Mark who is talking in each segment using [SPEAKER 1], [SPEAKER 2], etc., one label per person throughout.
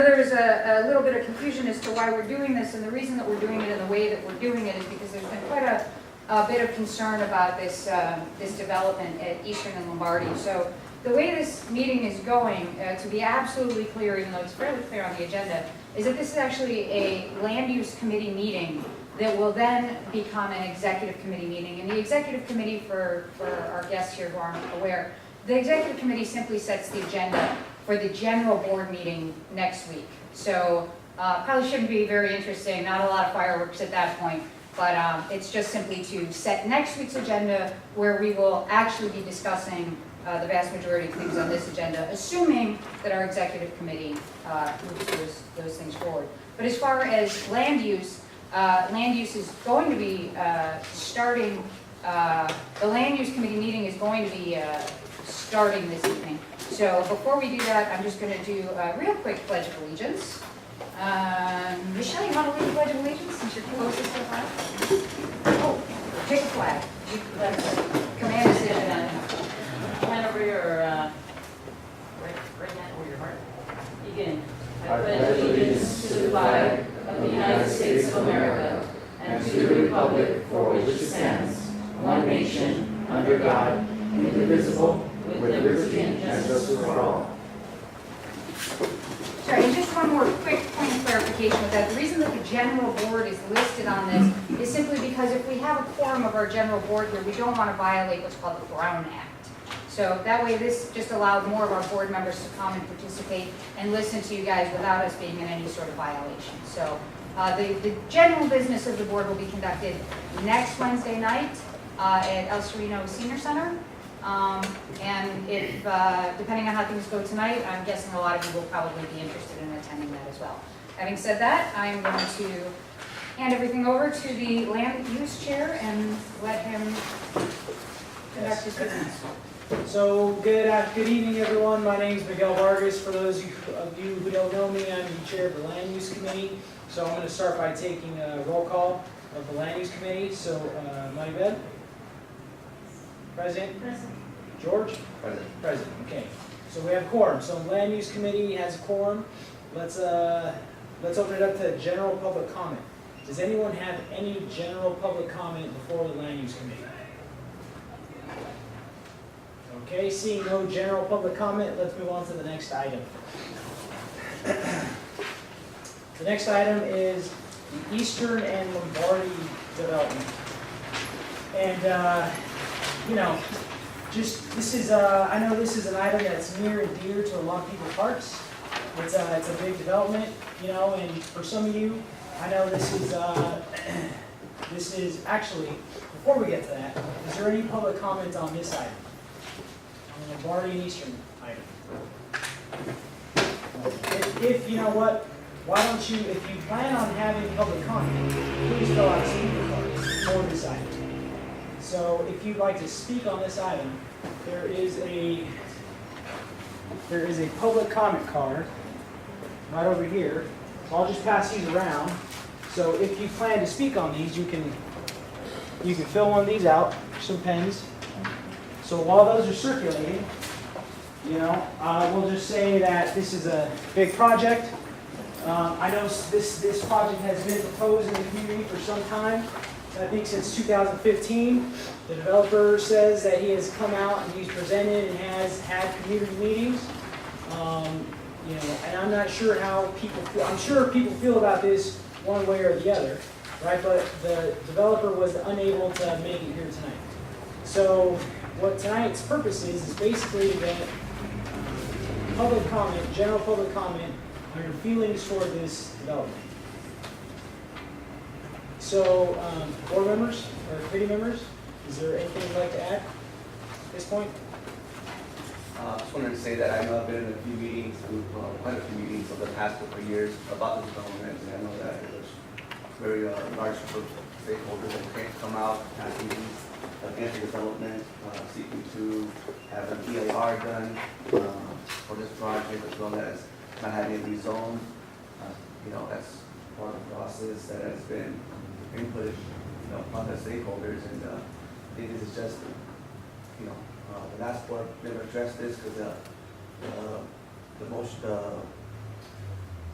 [SPEAKER 1] There's a little bit of confusion as to why we're doing this, and the reason that we're doing it in the way that we're doing it is because there's been quite a bit of concern about this development at Eastern and Lombardi. So the way this meeting is going, to be absolutely clear, even though it's fairly clear on the agenda, is that this is actually a land use committee meeting that will then become an executive committee meeting. And the executive committee, for our guests here who aren't aware, the executive committee simply sets the agenda for the general board meeting next week. So probably shouldn't be very interesting, not a lot of fireworks at that point, but it's just simply to set next week's agenda where we will actually be discussing the vast majority of things on this agenda, assuming that our executive committee moves those things forward. But as far as land use is going to be starting, the land use committee meeting is going to be starting this evening. So before we do that, I'm just going to do a real quick Pledge of Allegiance. Michelle, you want to lead the Pledge of Allegiance since you're closest to the flag? Oh, pick a flag. Command decision.
[SPEAKER 2] Hand over your right hand over your heart. Begin. I pledge allegiance to the flag of the United States of America and to the republic for which it stands, one nation, under God, indivisible, with liberty and justice for all.
[SPEAKER 1] Sorry, and just one more quick point of clarification with that. The reason that the general board is listed on this is simply because if we have a quorum of our general board here, we don't want to violate what's called the Brown Act. So that way this just allowed more of our board members to come and participate and listen to you guys without us being in any sort of violation. So the general business of the board will be conducted next Wednesday night at El Sereno Senior Center. And if, depending on how things go tonight, I'm guessing a lot of you will probably be interested in attending that as well. Having said that, I am going to hand everything over to the land use chair and let him conduct his business.
[SPEAKER 3] So good evening, everyone. My name is Miguel Vargas. For those of you who don't know me, I'm the chair of the Land Use Committee. So I'm going to start by taking a roll call of the Land Use Committee. So Maribel? Present?
[SPEAKER 2] Present.
[SPEAKER 3] George?
[SPEAKER 4] Present.
[SPEAKER 3] Present. Okay. So we have quorum. So the Land Use Committee has a quorum. Let's open it up to general public comment. Does anyone have any general public comment before the Land Use Committee? Okay, seeing no general public comment, let's move on to the next item. The next item is the Eastern and Lombardi development. And, you know, this is, I know this is an item that's near and dear to a lot of people's hearts. It's a big development, you know, and for some of you, I know this is actually, before we get to that, is there any public comment on this item? On the Lombardi and Eastern item? If you know what, why don't you, if you plan on having public comment, please fill out a speaker card for this item. So if you'd like to speak on this item, there is a public comment card right over here. So I'll just pass these around. So if you plan to speak on these, you can fill one of these out, some pens. So while those are circulating, you know, we'll just say that this is a big project. I know this project has been proposed in the community for some time. I think since 2015, the developer says that he has come out and he's presented and has had community meetings. You know, and I'm not sure how people feel. I'm sure people feel about this one way or the other, right? But the developer was unable to make it here tonight. So what tonight's purpose is basically that public comment, general public comment on your feelings toward this development. So, board members or committee members, is there anything you'd like to add at this point?
[SPEAKER 4] I just wanted to say that I know I've been in a few meetings, quite a few meetings over the past couple of years about this development, and I know that there's very large group of stakeholders that came come out at meetings against the development, seeking to have an EIR done for this project, as well as not having it rezoned. You know, that's part of the process that has been inputted, you know, on the stakeholders, and I think this is just, you know, the last board never addressed this because the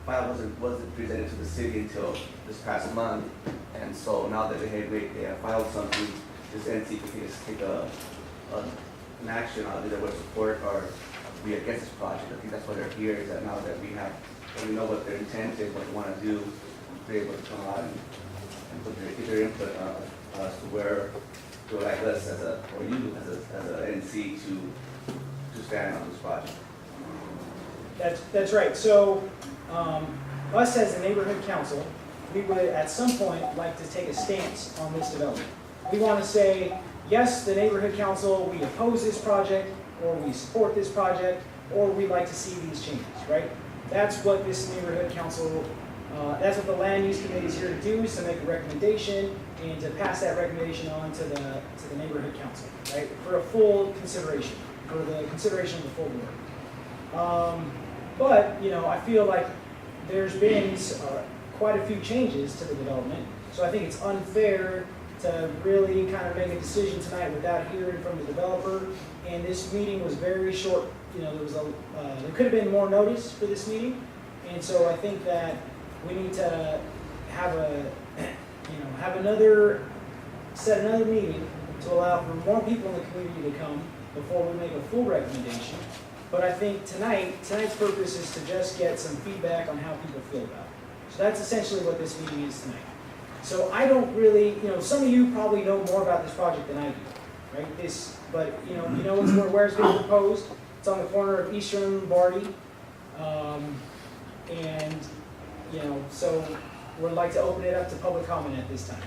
[SPEAKER 4] file wasn't presented to the city until this past month. And so now that they have filed something, this NC can just take an action on either with support or be against this project. I think that's why they're here, is that now that we know what their intent is, what they want to do, they're able to come out and give their input as to where they would like us or you as a NC to stand on this project.
[SPEAKER 3] That's right. So, us as a neighborhood council, we would at some point like to take a stance on this development. We want to say, yes, the neighborhood council, we oppose this project, or we support this project, or we'd like to see these changes, right? That's what this neighborhood council, that's what the land use committee is here to do, is to make a recommendation and to pass that recommendation on to the neighborhood council, right? For a full consideration, for the consideration of the full board. But, you know, I feel like there's been quite a few changes to the development, so I think it's unfair to really kind of make a decision tonight without hearing from the developer. And this meeting was very short. You know, there could have been more notice for this meeting, and so I think that we need to have set another meeting to allow for more people in the community to come before we make a full recommendation. But I think tonight's purpose is to just get some feedback on how people feel about it. So that's essentially what this meeting is tonight. So I don't really, you know, some of you probably know more about this project than I do, right? But you know it's where it's being proposed. It's on the corner of Eastern and Lombardi, and you know, so we'd like to open it up to public comment at this time.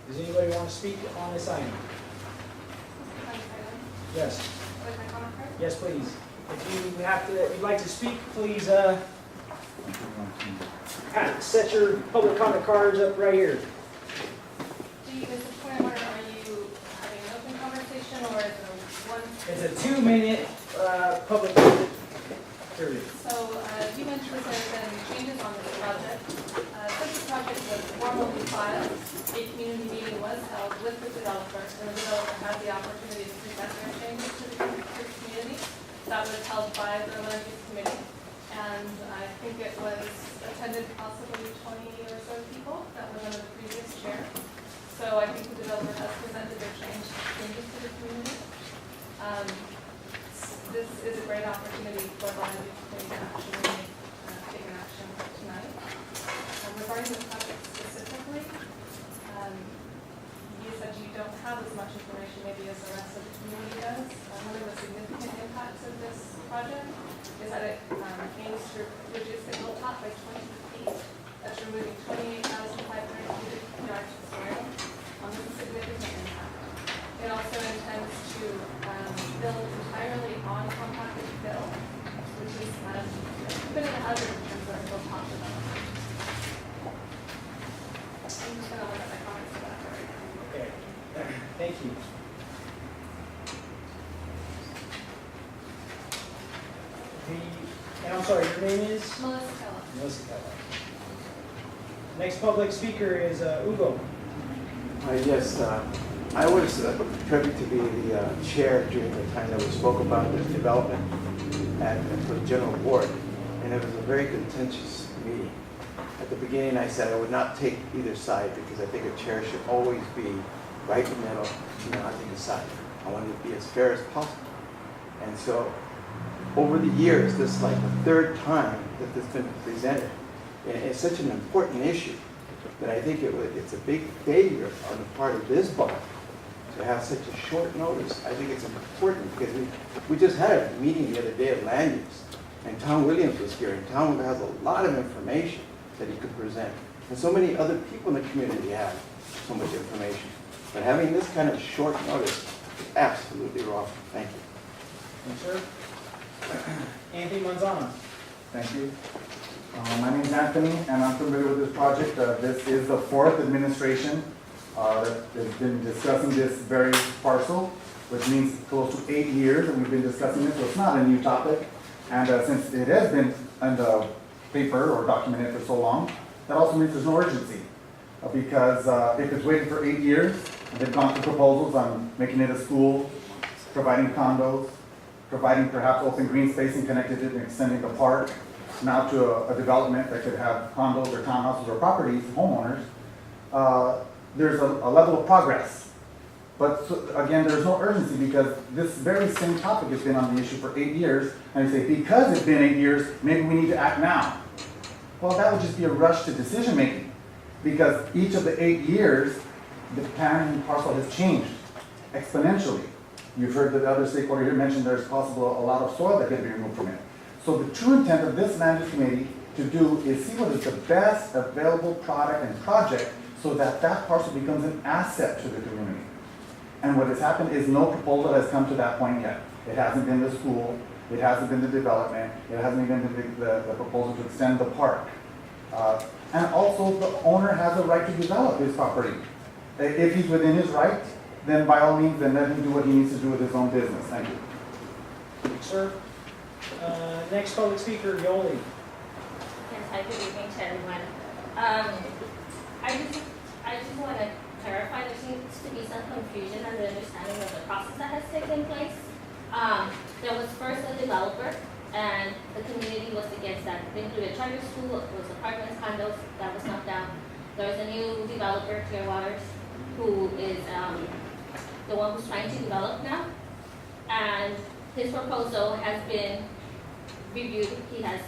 [SPEAKER 3] Does anybody want to speak on this item? Yes. Yes, please. If you'd like to speak, please set your public comment cards up right here.
[SPEAKER 5] Is the point where are you having an open conversation or is it a one?
[SPEAKER 3] It's a 2-minute public comment period.
[SPEAKER 5] So you mentioned that there have been changes on this project. Since the project was formally filed, a community meeting was held with the developer, and the developer had the opportunity to present their changes to the community. That was held by the land use committee, and I think it was attended possibly 20 or so people. That was under the previous chair. So I think the developer has presented their changes to the community. This is a great opportunity for the land use committee to actually take an action tonight. Regarding the project specifically, you said you don't have as much information maybe as the rest of the community does. One of the significant impacts of this project is that it aims to reduce the hilltop by 20 feet. That's removing 28,500 cubic yards of soil. This is a significant impact. It also intends to build entirely on compacted fill, which is a bit of a hazard in terms of hilltop development. I'm just going to look at my comments for that right now.
[SPEAKER 3] Okay. Thank you. And I'm sorry, your name is?
[SPEAKER 5] Melissa Keller.
[SPEAKER 3] Melissa Keller. Next public speaker is Ugo.
[SPEAKER 6] Yes, I was privy to be the chair during the time that we spoke about this development for the general board, and it was a very contentious meeting. At the beginning, I said I would not take either side because I think a chair should always be right in the middle, not take a side. I wanted to be as fair as possible. And so, over the years, this is like the third time that this has been presented. And it's such an important issue that I think it's a big failure on the part of this body to have such a short notice. I think it's important because we just had a meeting the other day of land use, and Tom Williams was here, and Tom has a lot of information that he could present. And so many other people in the community have so much information. But having this kind of short notice is absolutely wrong. Thank you.
[SPEAKER 3] Thank you, sir. Anthony Manzano.
[SPEAKER 7] Thank you. My name is Anthony, and I'm familiar with this project. This is the fourth administration that has been discussing this very parcel, which means close to 8 years that we've been discussing this, so it's not a new topic. And since it has been in the paper or documented for so long, that also means there's no urgency. Because if it's waited for 8 years, and they've gone through proposals on making it a school, providing condos, providing perhaps open green space and connected it and extending the park, now to a development that could have condos or townhouses or properties, homeowners, there's a level of progress. But again, there's no urgency because this very same topic has been on the issue for 8 years, and you say, because it's been 8 years, maybe we need to act now. Well, that would just be a rush to decision making, because each of the 8 years, the planning parcel has changed exponentially. You've heard that the other stakeholder here mentioned there's possible a lot of soil that can be removed from it. So the true intent of this land use committee to do is see what is the best available product and project so that that parcel becomes an asset to the community. And what has happened is no proposal has come to that point yet. It hasn't been the school, it hasn't been the development, it hasn't even been the proposal to extend the park. And also the owner has a right to develop his property. If he's within his right, then by all means, then let him do what he needs to do with his own business. Thank you.
[SPEAKER 3] Sir, next public speaker, Yoli.
[SPEAKER 8] Yes, hi, good evening to everyone. I just want to clarify, there seems to be some confusion on the understanding of the process that has taken place. There was first a developer, and the community was against that. They included charter school, it was apartments, condos, that was knocked down. There was a new developer, Clearwaters, who is the one who's trying to develop now. And his proposal has been reviewed. He has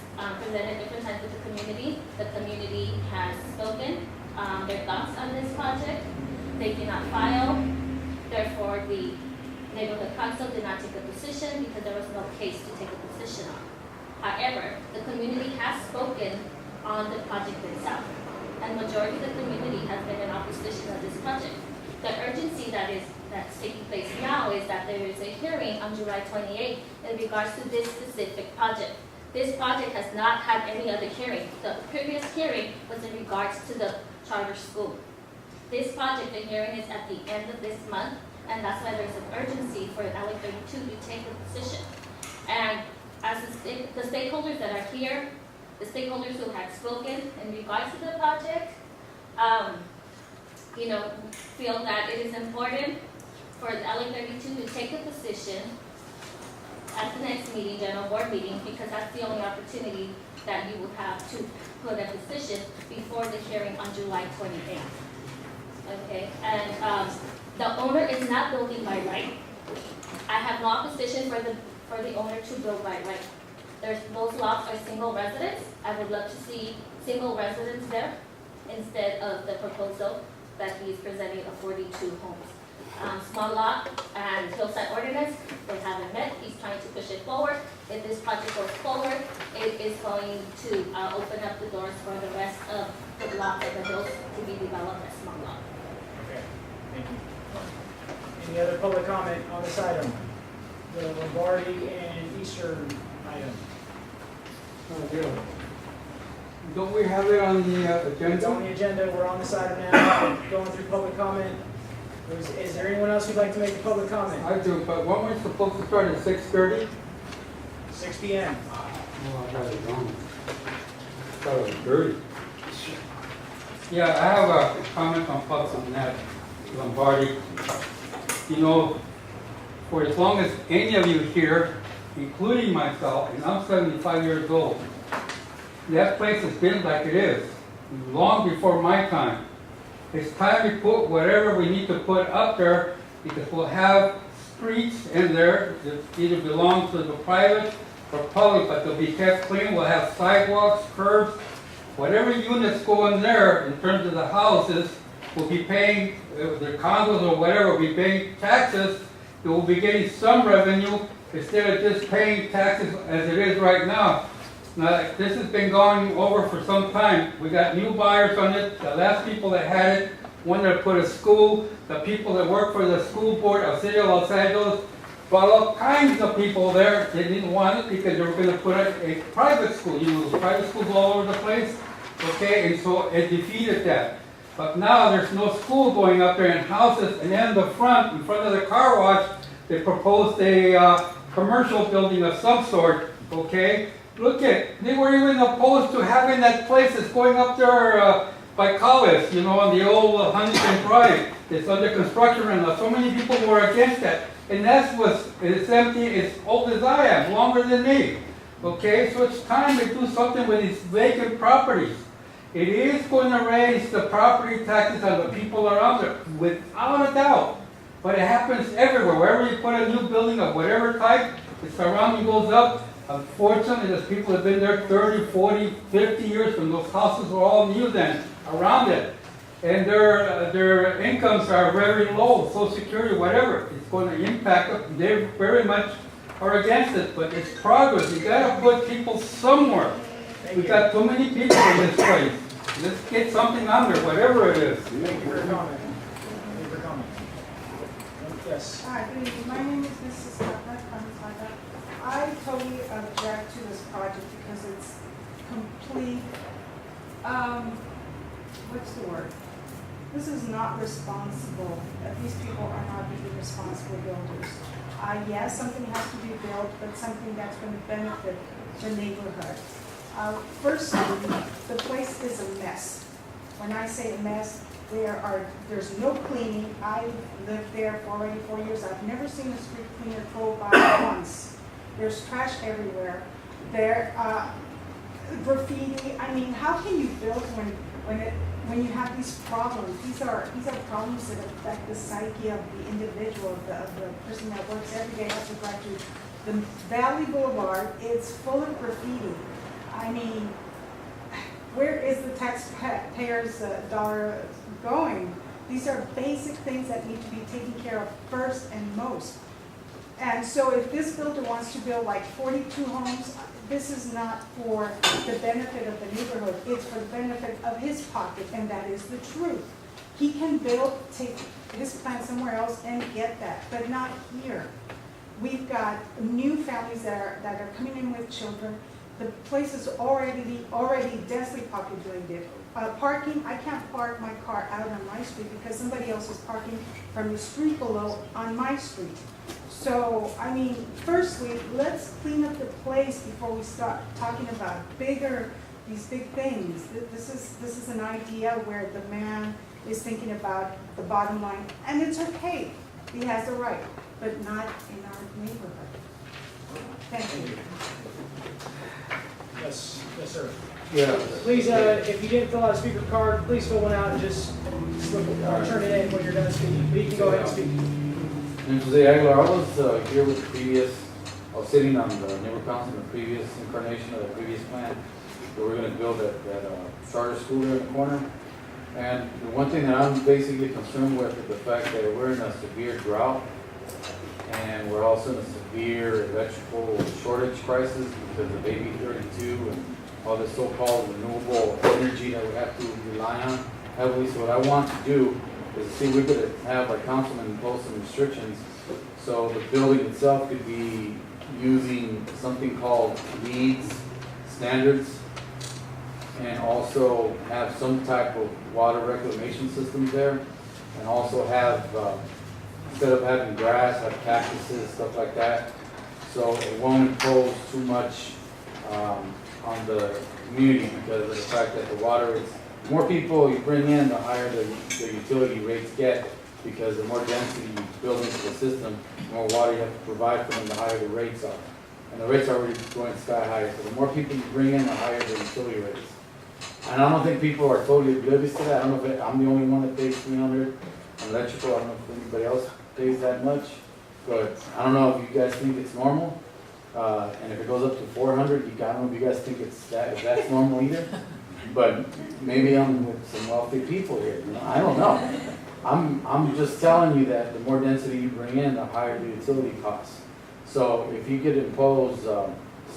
[SPEAKER 8] presented different times with the community. The community has spoken their thoughts on this project. They did not file. Therefore, the neighborhood council did not take a position because there was no case to take a position on. However, the community has spoken on the project itself, and majority of the community has been in opposition of this project. The urgency that's taking place now is that there is a hearing on July 28th in regards to this specific project. This project has not had any other hearing. The previous hearing was in regards to the charter school. This project, the hearing is at the end of this month, and that's why there's an urgency for LA 32 to take a position. And as the stakeholders that are here, the stakeholders who have spoken in regards to the project, feel that it is important for the LA 32 to take a position at the next meeting, general board meeting, because that's the only opportunity that you will have to put a decision before the hearing on July 28th. Okay, and the owner is not building by right. I have no opposition for the owner to build by right. Those lots are single residents. I would love to see single residents there instead of the proposal that he is presenting of 42 homes. Small lot and hillside ordinance, they haven't met. He's trying to push it forward. If this project goes forward, it is going to open up the doors for the rest of the lot of the hills to be developed as small lot.
[SPEAKER 3] Okay, thank you. Any other public comment on this item? The Lombardi and Eastern item.
[SPEAKER 9] Don't we have it on the
[SPEAKER 3] It's on
[SPEAKER 9] agenda?
[SPEAKER 3] the agenda, we're on this item now, going through public comment. Is there anyone else who'd like to make a public comment?
[SPEAKER 9] I do, but weren't we supposed to start at 6:30?
[SPEAKER 3] 6 p.m.
[SPEAKER 9] Oh, I got it wrong. I thought it was 30. Yeah, I have a comment on Fox on that, Lombardi. You know, for as long as any of you here, including myself, and I'm 75 years old, that place has been like it is, long before my time. It's time we put whatever we need to put up there, because we'll have streets in there that either belong to the private or public, but they'll be kept clean. We'll have sidewalks, curbs, whatever units go in there in terms of the houses, will be paying, their condos or whatever, will be paying taxes. They will be getting some revenue instead of just paying taxes as it is right now. Now, this has been going over for some time. We got new buyers on it. The last people that had it wanted to put a school. The people that work for the school board of City of Los Angeles brought all kinds of people there. They didn't want it because they were going to put a private school. You know, private schools all over the place. Okay, and so it defeated that. But now there's no school going up there in houses, and then in front of the car wash, they proposed a commercial building of some sort. Okay. Look at, they were even opposed to having that place that's going up there by Collis, you know, on the old Huntington Drive. It's under construction right now. So many people were against that. And it's empty, it's old as I am, longer than me. Okay, so it's time to do something with these vacant properties. It is going to raise the property taxes on the people around there, without a doubt. But it happens everywhere. Wherever you put a new building of whatever type, the surrounding goes up. Unfortunately, there's people that have been there 30, 40, 50 years when those houses were all new then, around it. And their incomes are very low, Social Security, whatever. It's going to impact them. They very much are against it, but it's progress. You gotta put people somewhere. We got too many people in this place. Let's get something on there, whatever it is.
[SPEAKER 3] Thank you for your comment. Thank you for your comment. Yes.
[SPEAKER 10] Hi, good evening. My name is Mrs. Tata. I totally object to this project because it's complete, what's the word? This is not responsible. These people are not being responsible builders. Yes, something has to be built, but something that's going to benefit the neighborhood. Firstly, the place is a mess. When I say a mess, there's no cleaning. I've lived there for already 4 years. I've never seen a street cleaner go by once. There's trash everywhere. There, graffiti. I mean, how can you build when you have these problems? These are problems that affect the psyche of the individual, of the person that works every day, has to drive to the Valley Boulevard. It's full of graffiti. I mean, where is the taxpayers' dollar going? These are basic things that need to be taken care of first and most. And so if this builder wants to build like 42 homes, this is not for the benefit of the neighborhood. It's for the benefit of his pocket, and that is the truth. He can take his plan somewhere else and get that, but not here. We've got new families that are coming in with children. The place is already densely populated. Parking, I can't park my car out on my street because somebody else is parking from the street below on my street. So, I mean, firstly, let's clean up the place before we start talking about these big things. This is an idea where the man is thinking about the bottom line, and it's okay. He has the right, but not in our neighborhood. Thank you.
[SPEAKER 3] Yes, sir.
[SPEAKER 6] Yeah.
[SPEAKER 3] Please, if you didn't fill out a speaker card, please fill one out and just turn it in when you're done speaking. But you can go ahead and speak.
[SPEAKER 11] And Jose Aguilar, I was here with the previous, I was sitting on the neighbor council in the previous incarnation of the previous plan. We were going to build that charter school there in the corner. And the one thing that I'm basically concerned with is the fact that we're in a severe drought. And we're also in a severe electrical shortage crisis because of AB 32 and all this so-called renewable energy that we have to rely on heavily. So what I want to do is to see if we could have our councilman impose some restrictions so the building itself could be using something called LEED standards and also have some type of water reclamation systems there and also have instead of having grass, have cactuses, stuff like that. So it won't impose too much on the community because of the fact that the water is, the more people you bring in, the higher the utility rates get because the more density you build into the system, the more water you have to provide for them, the higher the rates are. And the rates are already going sky high. So the more people you bring in, the higher the utility rates. And I don't think people are totally oblivious to that. I don't know if I'm the only one that pays $300 on electrical. I don't know if anybody else pays that much, but I don't know if you guys think it's normal. And if it goes up to 400, I don't know if you guys think if that's normal either. But maybe I'm with some wealthy people here. You know, I don't know. I'm just telling you that the more density you bring in, the higher the utility costs. So if you could impose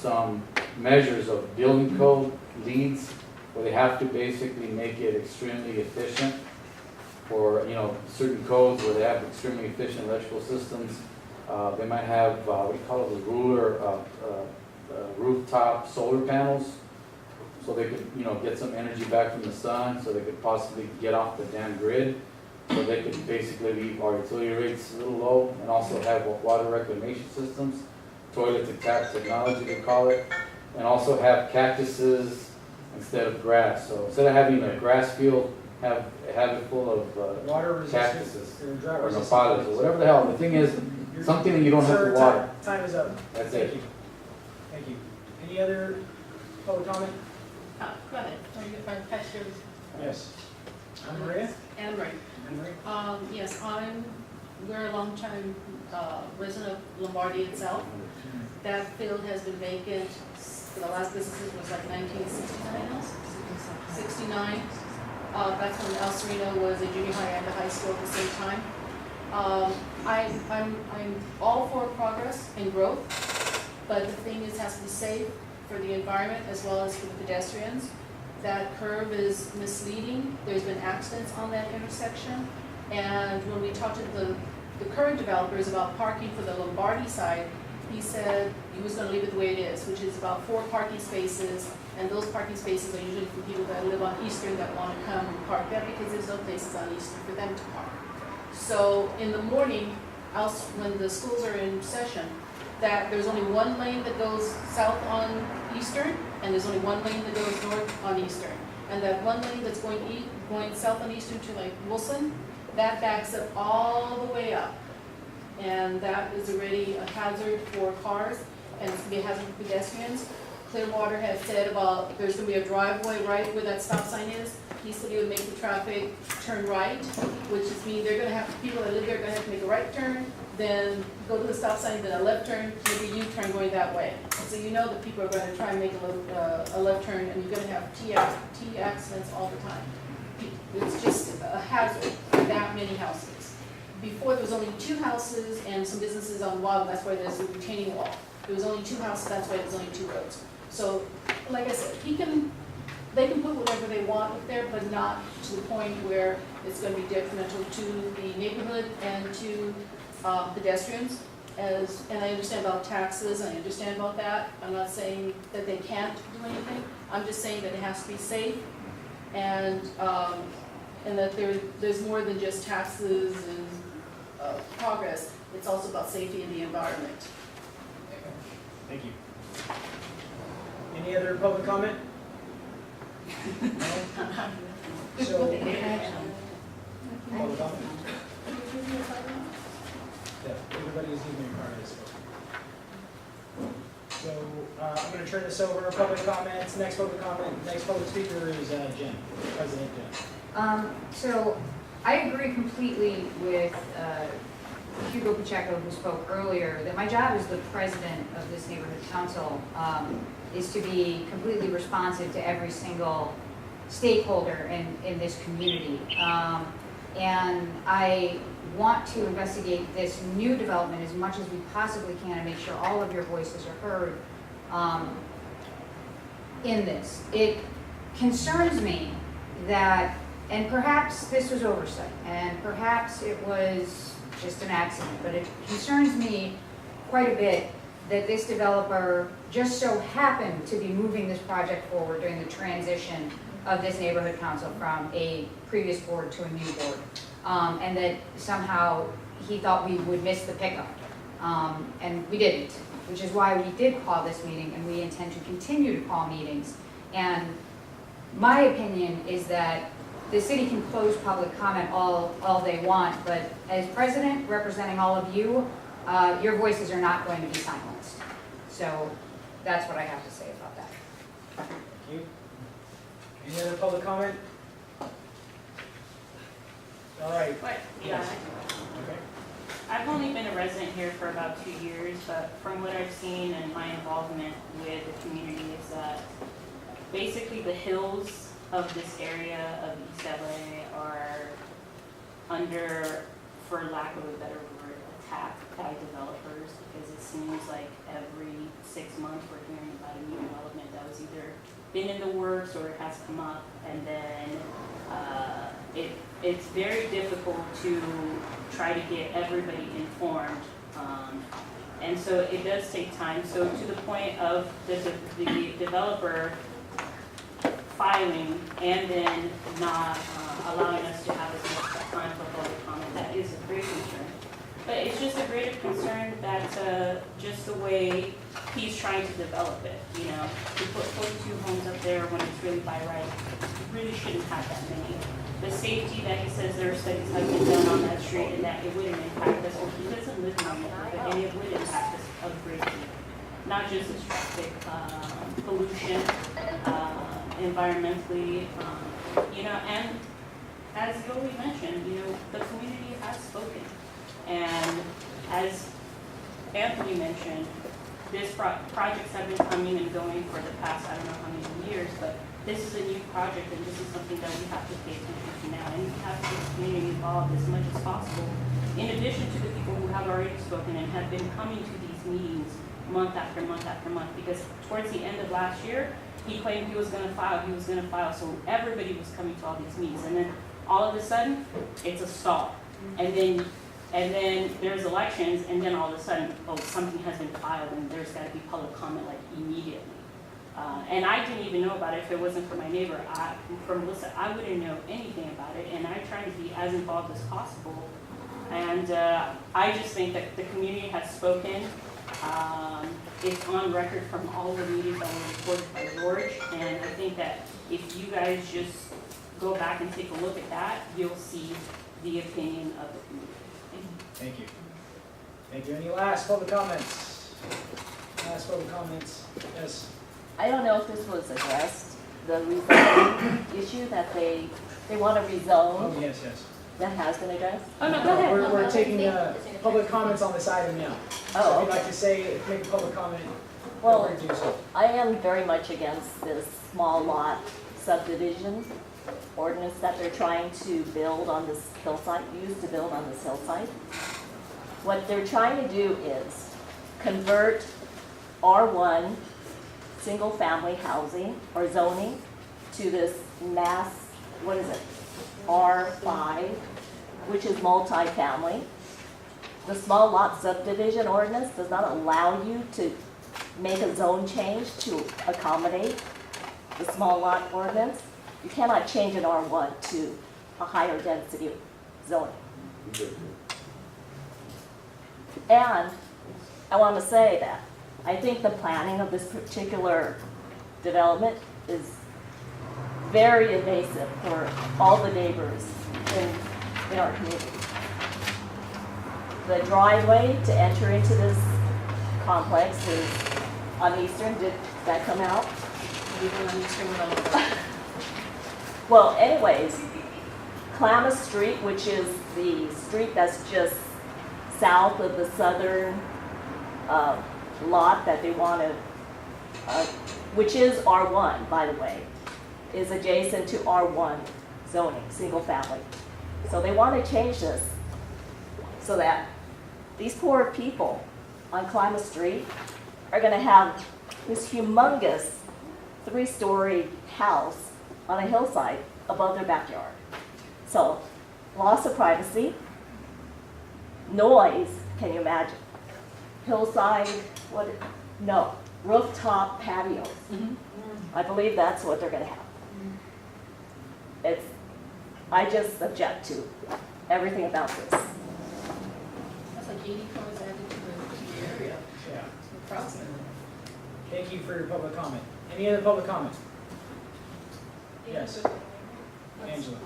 [SPEAKER 11] some measures of building code leads, where they have to basically make it extremely efficient. For certain codes where they have extremely efficient electrical systems, they might have what we call it the ruler rooftop solar panels, so they could get some energy back from the sun, so they could possibly get off the damn grid, so they could basically leave our utility rates a little low, and also have water reclamation systems, toilet to tap technology they call it, and also have cactuses instead of grass. So instead of having a grass field, have it full of
[SPEAKER 3] water
[SPEAKER 11] cactuses
[SPEAKER 3] drought
[SPEAKER 11] or
[SPEAKER 3] resistant
[SPEAKER 11] nopales or whatever the hell. The thing is, something that you don't have to water.
[SPEAKER 3] Time is up.
[SPEAKER 11] That's
[SPEAKER 3] Thank
[SPEAKER 11] it.
[SPEAKER 3] you. Thank you. Any other public comment?
[SPEAKER 12] Go ahead, or you can pass yours.
[SPEAKER 3] Yes. Anna Maria?
[SPEAKER 12] Anne Marie.
[SPEAKER 3] Anna Maria?
[SPEAKER 12] Yes, we're a long-time resident of Lombardi itself. That field has been vacant, the last business was like 1969 now? 69. That's when El Sereno was a junior high and a high school at the same time. I'm all for progress and growth, but the thing is, it has to be safe for the environment as well as for the pedestrians. That curve is misleading. There's been accidents on that intersection. And when we talked to the current developers about parking for the Lombardi side, he said he was going to leave it the way it is, which is about 4 parking spaces. And those parking spaces are usually for people that live on Eastern that want to come and park there because there's no places on Eastern for them to park. So in the morning, when the schools are in session, that there's only one lane that goes south on Eastern, and there's only one lane that goes north on Eastern. And that one lane that's going south on Eastern to like Wilson, that backs up all the way up. And that is already a hazard for cars, and it's gonna be a hazard for pedestrians. Clearwater has said about, there's gonna be a driveway right where that stop sign is. He said he would make the traffic turn right, which is mean they're gonna have, people that live there are gonna have to make a right turn, then go to the stop sign, then a left turn, maybe a U-turn going that way. So you know that people are gonna try and make a left turn, and you're gonna have T accidents all the time. It's just a hazard for that many houses. Before, there was only 2 houses and some businesses on Wild, that's why there's a retaining wall. There was only 2 houses, that's why there's only 2 roads. So, like I said, they can put whatever they want up there, but not to the point where it's gonna be detrimental to the neighborhood and to pedestrians. And I understand about taxes, and I understand about that. I'm not saying that they can't do anything. I'm just saying that it has to be safe, and that there's more than just taxes and progress. It's also about safety and the environment.
[SPEAKER 3] Thank you. Any other public comment? No? So, public comment? Yeah, everybody is leaving your card, so I'm going to turn this over. Public comments. Next public comment. Next public speaker is Jen, President Jen.
[SPEAKER 1] So I agree completely with Hugo Pacheco, who spoke earlier, that my job as the president of this neighborhood council is to be completely responsive to every single stakeholder in this community. And I want to investigate this new development as much as we possibly can and make sure all of your voices are heard in this. It concerns me that, and perhaps this was oversight, and perhaps it was just an accident, but it concerns me quite a bit that this developer just so happened to be moving this project forward during the transition of this neighborhood council from a previous board to a new board. And that somehow he thought we would miss the pickup. And we didn't, which is why we did call this meeting, and we intend to continue to call meetings. And my opinion is that the city can close public comment all they want, but as president representing all of you, your voices are not going to be silenced. So that's what I have to say about that.
[SPEAKER 3] Thank you. Any other public comment? All right.
[SPEAKER 2] But, yeah,
[SPEAKER 3] Yes. Okay.
[SPEAKER 2] I've only been a resident here for about 2 years, but from what I've seen and my involvement with the community is that basically the hills of this area of East LA are under, for lack of a better word, attack by developers, because it seems like every 6 months we're hearing about a new development that was either been in the works or it has come up, and then it's very difficult to try to get everybody informed, and so it does take time. So to the point of the developer filing and then not allowing us to have as much time for public comment, that is a great concern. But it's just a greater concern that just the way he's trying to develop it, you know, to put 42 homes up there when it's really by right, you really shouldn't have that many. The safety that he says there are studies have been done on that street and that it wouldn't impact us, well, he doesn't live in that neighborhood, and it would impact us a great deal. not just its traffic, pollution, environmentally, and as Yoli mentioned, the community has spoken. And as Anthony mentioned, projects have been coming and going for the past, I don't know how many years, but this is a new project and this is something that we have to pay attention to now. And we have to get the community involved as much as possible. In addition to the people who have already spoken and have been coming to these meetings month after month after month, because towards the end of last year, he claimed he was gonna file, so everybody was coming to all these meetings. And then all of a sudden, it's a stall. And then there's elections, and then all of a sudden, something has been filed, and there's got to be public comment like immediately. And I didn't even know about it if it wasn't for my neighbor. From Melissa, I wouldn't know anything about it, and I try to be as involved as possible. And I just think that the community has spoken. It's on record from all the meetings that were reported by George, and I think that if you guys just go back and take a look at that, you'll see the opinion of the community.
[SPEAKER 3] Thank you. Thank you. Any last public comments? Last public comments? Yes.
[SPEAKER 13] I don't know if this was addressed, the rezoning issue that they want to rezone.
[SPEAKER 3] Oh, yes, yes.
[SPEAKER 13] That has been addressed?
[SPEAKER 2] Oh, no, go ahead.
[SPEAKER 3] We're taking public comments on this item now. So
[SPEAKER 13] Oh,
[SPEAKER 3] if you'd
[SPEAKER 13] okay.
[SPEAKER 3] like to say, make a public comment, feel
[SPEAKER 13] Well,
[SPEAKER 3] free to do so.
[SPEAKER 13] I am very much against this small lot subdivision ordinance that they're trying to build on this hillside, What they're trying to do is convert R1 single-family housing or zoning to this mass, R5, which is multifamily. The small lot subdivision ordinance does not allow you to make a zone change to accommodate the small lot ordinance. You cannot change an R1 to a higher density zoning. And I want to say that I think the planning of this particular development is very invasive for all the neighbors in our community. The driveway to enter into this complex is on Eastern. Did that come out? Well, anyways, Klamath Street, which is the street that's just south of the southern lot that they want to, which is R1, by the way, is adjacent to R1 zoning, single family. So they want to change this so that these poor people on Klamath Street are going to have this humongous 3-story house on a hillside above their backyard. So, loss of privacy, noise, can you imagine? Hillside, rooftop patios. I believe that's what they're gonna have. I just object to everything about this.
[SPEAKER 12] That's like 80 cars added to the area.
[SPEAKER 3] Yeah.
[SPEAKER 12] It's approximately.
[SPEAKER 3] Thank you for your public comment. Any other public comment? Yes. Angela.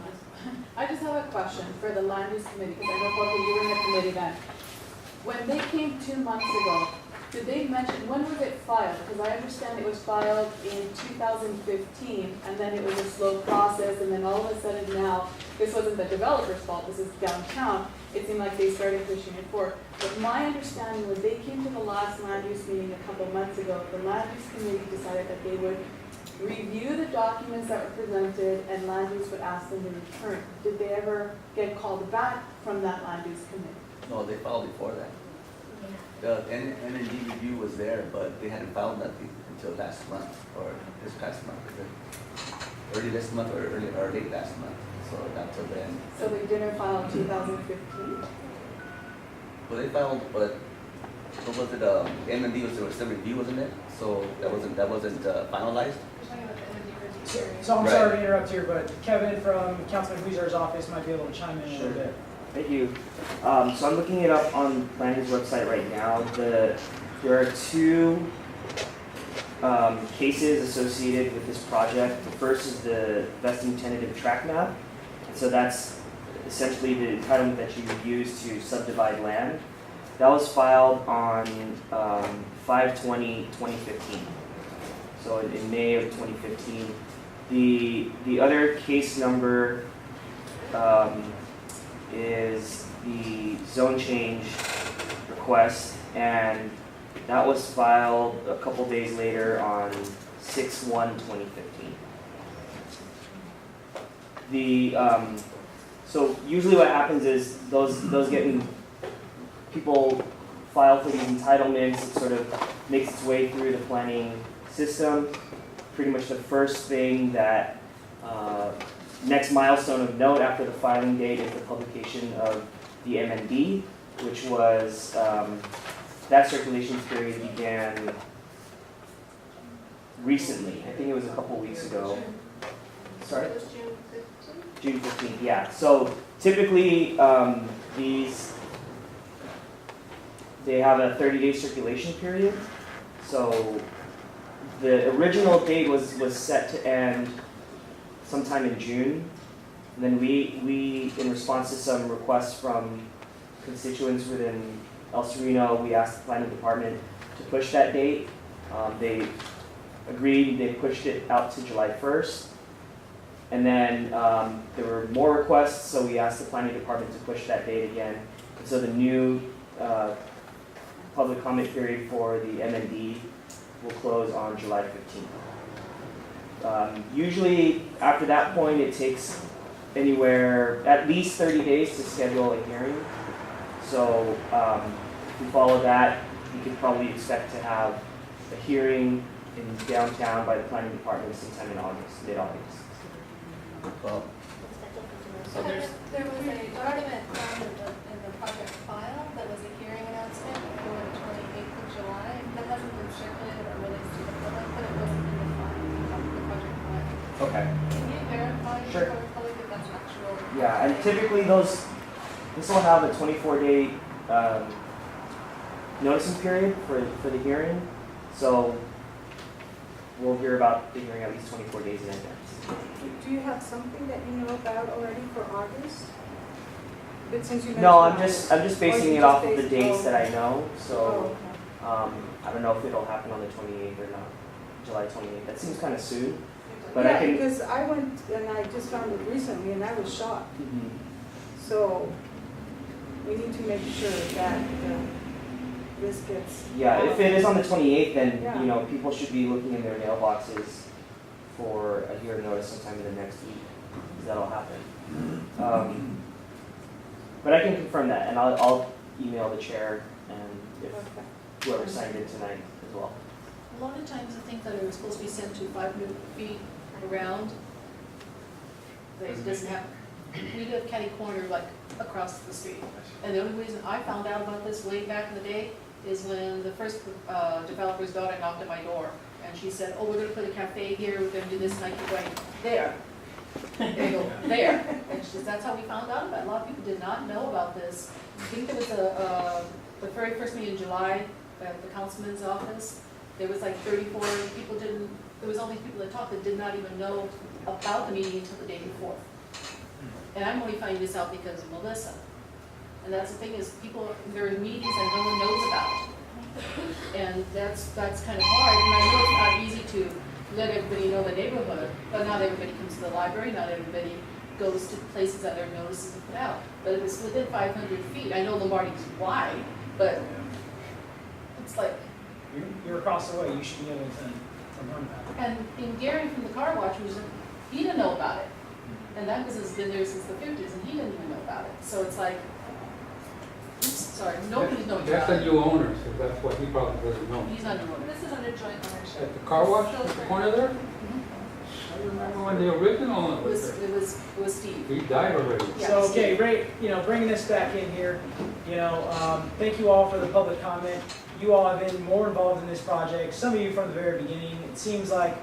[SPEAKER 10] I just have a question for the land use committee, because I know, Jorge, you were in the committee then. When they came 2 months ago, did they mention, when was it filed? Because I understand it was filed in 2015, and then it was a slow process, and then all of a sudden now, this wasn't the developer's fault, this is downtown, it seemed like they started pushing it forward. But my understanding was they came to the last land use meeting a couple months ago, the land use committee decided that they would review the documents that were presented, and land use would ask them to return. Did they ever get called back from that land use committee?
[SPEAKER 4] No, they filed before that. The NND review was there, but they hadn't filed nothing until last month, or this past month, early this month or late last month, so not till then.
[SPEAKER 10] So they didn't file in 2015?
[SPEAKER 4] Well, they filed, but what was it, NND was still review, wasn't it? So that wasn't finalized?
[SPEAKER 3] So I'm
[SPEAKER 4] Right.
[SPEAKER 3] sorry to interrupt here, but Kevin from Councilman Huizar's office might be able to chime in a little bit.
[SPEAKER 14] Thank you. So I'm looking it up on Planning website right now. There are 2 cases associated with this project. The first is the vesting tentative tract map. So that's essentially the entitlement that you would use to subdivide land. That was filed on 5/20/2015. So in May of 2015. The other case number is the zone change request, and that was filed a couple days later on 6/1/2015. So usually what happens is those people file for these entitlements. It sort of makes its way through the planning system. Pretty much the first thing that next milestone of note after the filing date is the publication of the MND, which was that circulation period began recently. I think it was a couple weeks ago. Sorry?
[SPEAKER 5] It was June 15th?
[SPEAKER 14] June 15th, yeah. So typically, they have a 30-day circulation period. So the original date was set to end sometime in June. And then we, in response to some requests from constituents within El Sereno, we asked the planning department to push that date. They agreed, they pushed it out to July 1st. And then there were more requests, so we asked the planning department to push that date again. And so the new public comment period for the MND will close on July 15th. Usually after that point, it takes anywhere at least 30 days to schedule a hearing. So if we follow that, you can probably expect to have a hearing in downtown by the planning department sometime in August, mid-August.
[SPEAKER 5] So there was a document found in the project file that was a hearing announcement for the 28th of July. That hasn't been circulated or released to the public, but it wasn't in the file, the project file.
[SPEAKER 14] Okay.
[SPEAKER 5] Can you verify
[SPEAKER 14] Sure.
[SPEAKER 5] for the public that that's an actual?
[SPEAKER 14] Yeah, and typically this will have a 24-day noticing period for the hearing. So we'll hear about the hearing at least 24 days in advance.
[SPEAKER 10] Do you have something that you know about already for August? But since you mentioned.
[SPEAKER 14] No, I'm just basing
[SPEAKER 10] you
[SPEAKER 14] it
[SPEAKER 10] just
[SPEAKER 14] off of the
[SPEAKER 10] based-
[SPEAKER 14] dates
[SPEAKER 10] oh.
[SPEAKER 14] that I know.
[SPEAKER 10] Oh,
[SPEAKER 14] So
[SPEAKER 10] okay.
[SPEAKER 14] I don't know if it'll happen on the 28th or not, July 28th. That seems kind of soon. But
[SPEAKER 10] Yeah,
[SPEAKER 14] I can.
[SPEAKER 10] because I went and I just found it recently and I was shocked.
[SPEAKER 14] Mhm.
[SPEAKER 10] So we need to make sure that this gets.
[SPEAKER 14] Yeah, if it is on the 28th, then
[SPEAKER 10] Yeah.
[SPEAKER 14] you know people should be looking in their mailboxes for a hearing notice sometime in the next week, because that'll happen. But I can confirm that, and I'll email the chair and if whoever signed in tonight as well.
[SPEAKER 12] A lot of times the things that are supposed to be sent to 500 feet around, it doesn't happen. We live catty corner, like across the street. And the only reason I found out about this way back in the day is when the first developer's daughter knocked at my door. And she said, oh, we're gonna put a cafe here, we're gonna do this, and I keep going, there. And I go, there. And she says, that's how we found out about it. A lot of people did not know about this. I think there was the very first meeting in July at the councilman's office. There was like 34 people there was all these people that talked that did not even know about the meeting until the day before. And I'm only finding this out because of Melissa. And that's the thing is, there are meetings that no one knows about. And that's kind of hard, and I know it's not easy to let everybody know the neighborhood, but not everybody comes to the library, not everybody goes to places that their notices are put out. But if it's within 500 feet, I know Lombardi's wide, but it's like,
[SPEAKER 3] You're across the way, you should be able to learn that.
[SPEAKER 12] and in Gary from the car wash, he didn't know about it. And that business has been there since the 50s, and he didn't even know about it. So it's like, oops, sorry, nobody's knowing
[SPEAKER 9] That's
[SPEAKER 12] about
[SPEAKER 9] a
[SPEAKER 12] it.
[SPEAKER 9] new owner, so that's why he probably doesn't know.
[SPEAKER 12] He's not doing it.
[SPEAKER 5] This is under joint ownership.
[SPEAKER 9] At the car wash,
[SPEAKER 5] Still
[SPEAKER 9] at the
[SPEAKER 5] for-
[SPEAKER 9] corner there?
[SPEAKER 12] Mhm.
[SPEAKER 9] I remember when the original owner
[SPEAKER 12] It
[SPEAKER 9] was
[SPEAKER 12] was
[SPEAKER 9] there.
[SPEAKER 12] Steve.
[SPEAKER 9] He died already.
[SPEAKER 12] Yeah,
[SPEAKER 3] So,
[SPEAKER 12] Steve.
[SPEAKER 3] okay, Ray, bringing this back in here, thank you all for the public comment. You all have been more involved in this project, some of you from the very beginning. It seems like,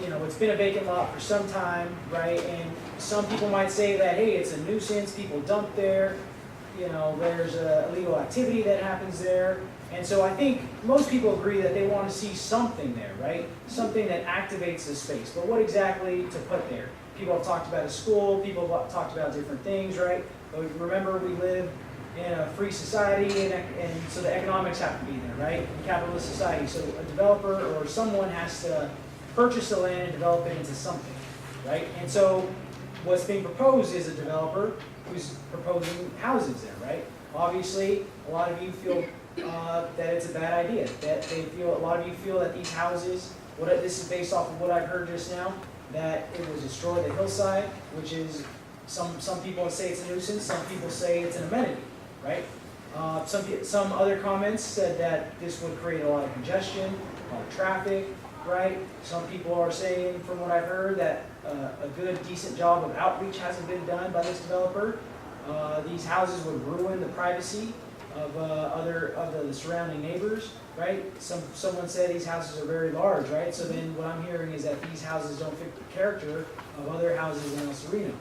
[SPEAKER 3] it's been a vacant lot for some time, right? And some people might say that, hey, it's a nuisance, people dump there, there's a illegal activity that happens there. And so I think most people agree that they want to see something there, right? Something that activates the space. But what exactly to put there? People have talked about a school, people have talked about different things, right? But remember, we live in a free society, and so the economics have to be there, right? In capitalist society, so a developer or someone has to purchase the land and develop it into something, right? And so what's being proposed is a developer who's proposing houses there, right? Obviously, a lot of you feel that it's a bad idea. That a lot of you feel that these houses, this is based off of what I've heard just now, that it will destroy the hillside, which is some people say it's a nuisance, some people say it's an amenity, right? Some other comments said that this would create a lot of congestion, a lot of traffic, right? Some people are saying, from what I've heard, that a good, decent job of outreach hasn't been done by this developer. These houses would ruin the privacy of the surrounding neighbors, right? Someone said these houses are very large, right? So then what I'm hearing is that these houses don't fit the character of other houses in El Sereno,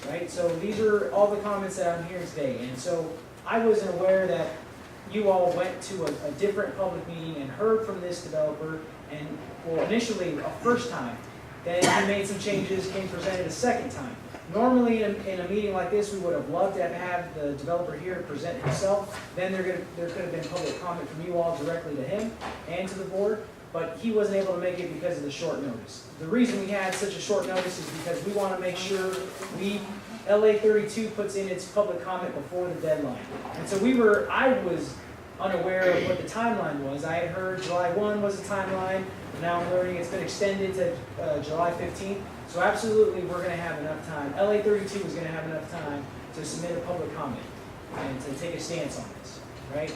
[SPEAKER 3] right? So these are all the comments that I'm hearing today. And so I wasn't aware that you all went to a different public meeting and heard from this developer, and well, initially a first time. Then he made some changes, came presented a second time. Normally in a meeting like this, we would have loved to have the developer here to present himself. Then there could have been public comment from you all directly to him and to the board, but he wasn't able to make it because of the short notice. The reason we had such a short notice is because we want to make sure LA 32 puts in its public comment before the deadline. And so I was unaware of what the timeline was. I had heard July 1 was the timeline, and now I'm learning it's been extended to July 15th. So absolutely, we're going to have enough time. LA 32 is going to have enough time to submit a public comment and to take a stance on this, right?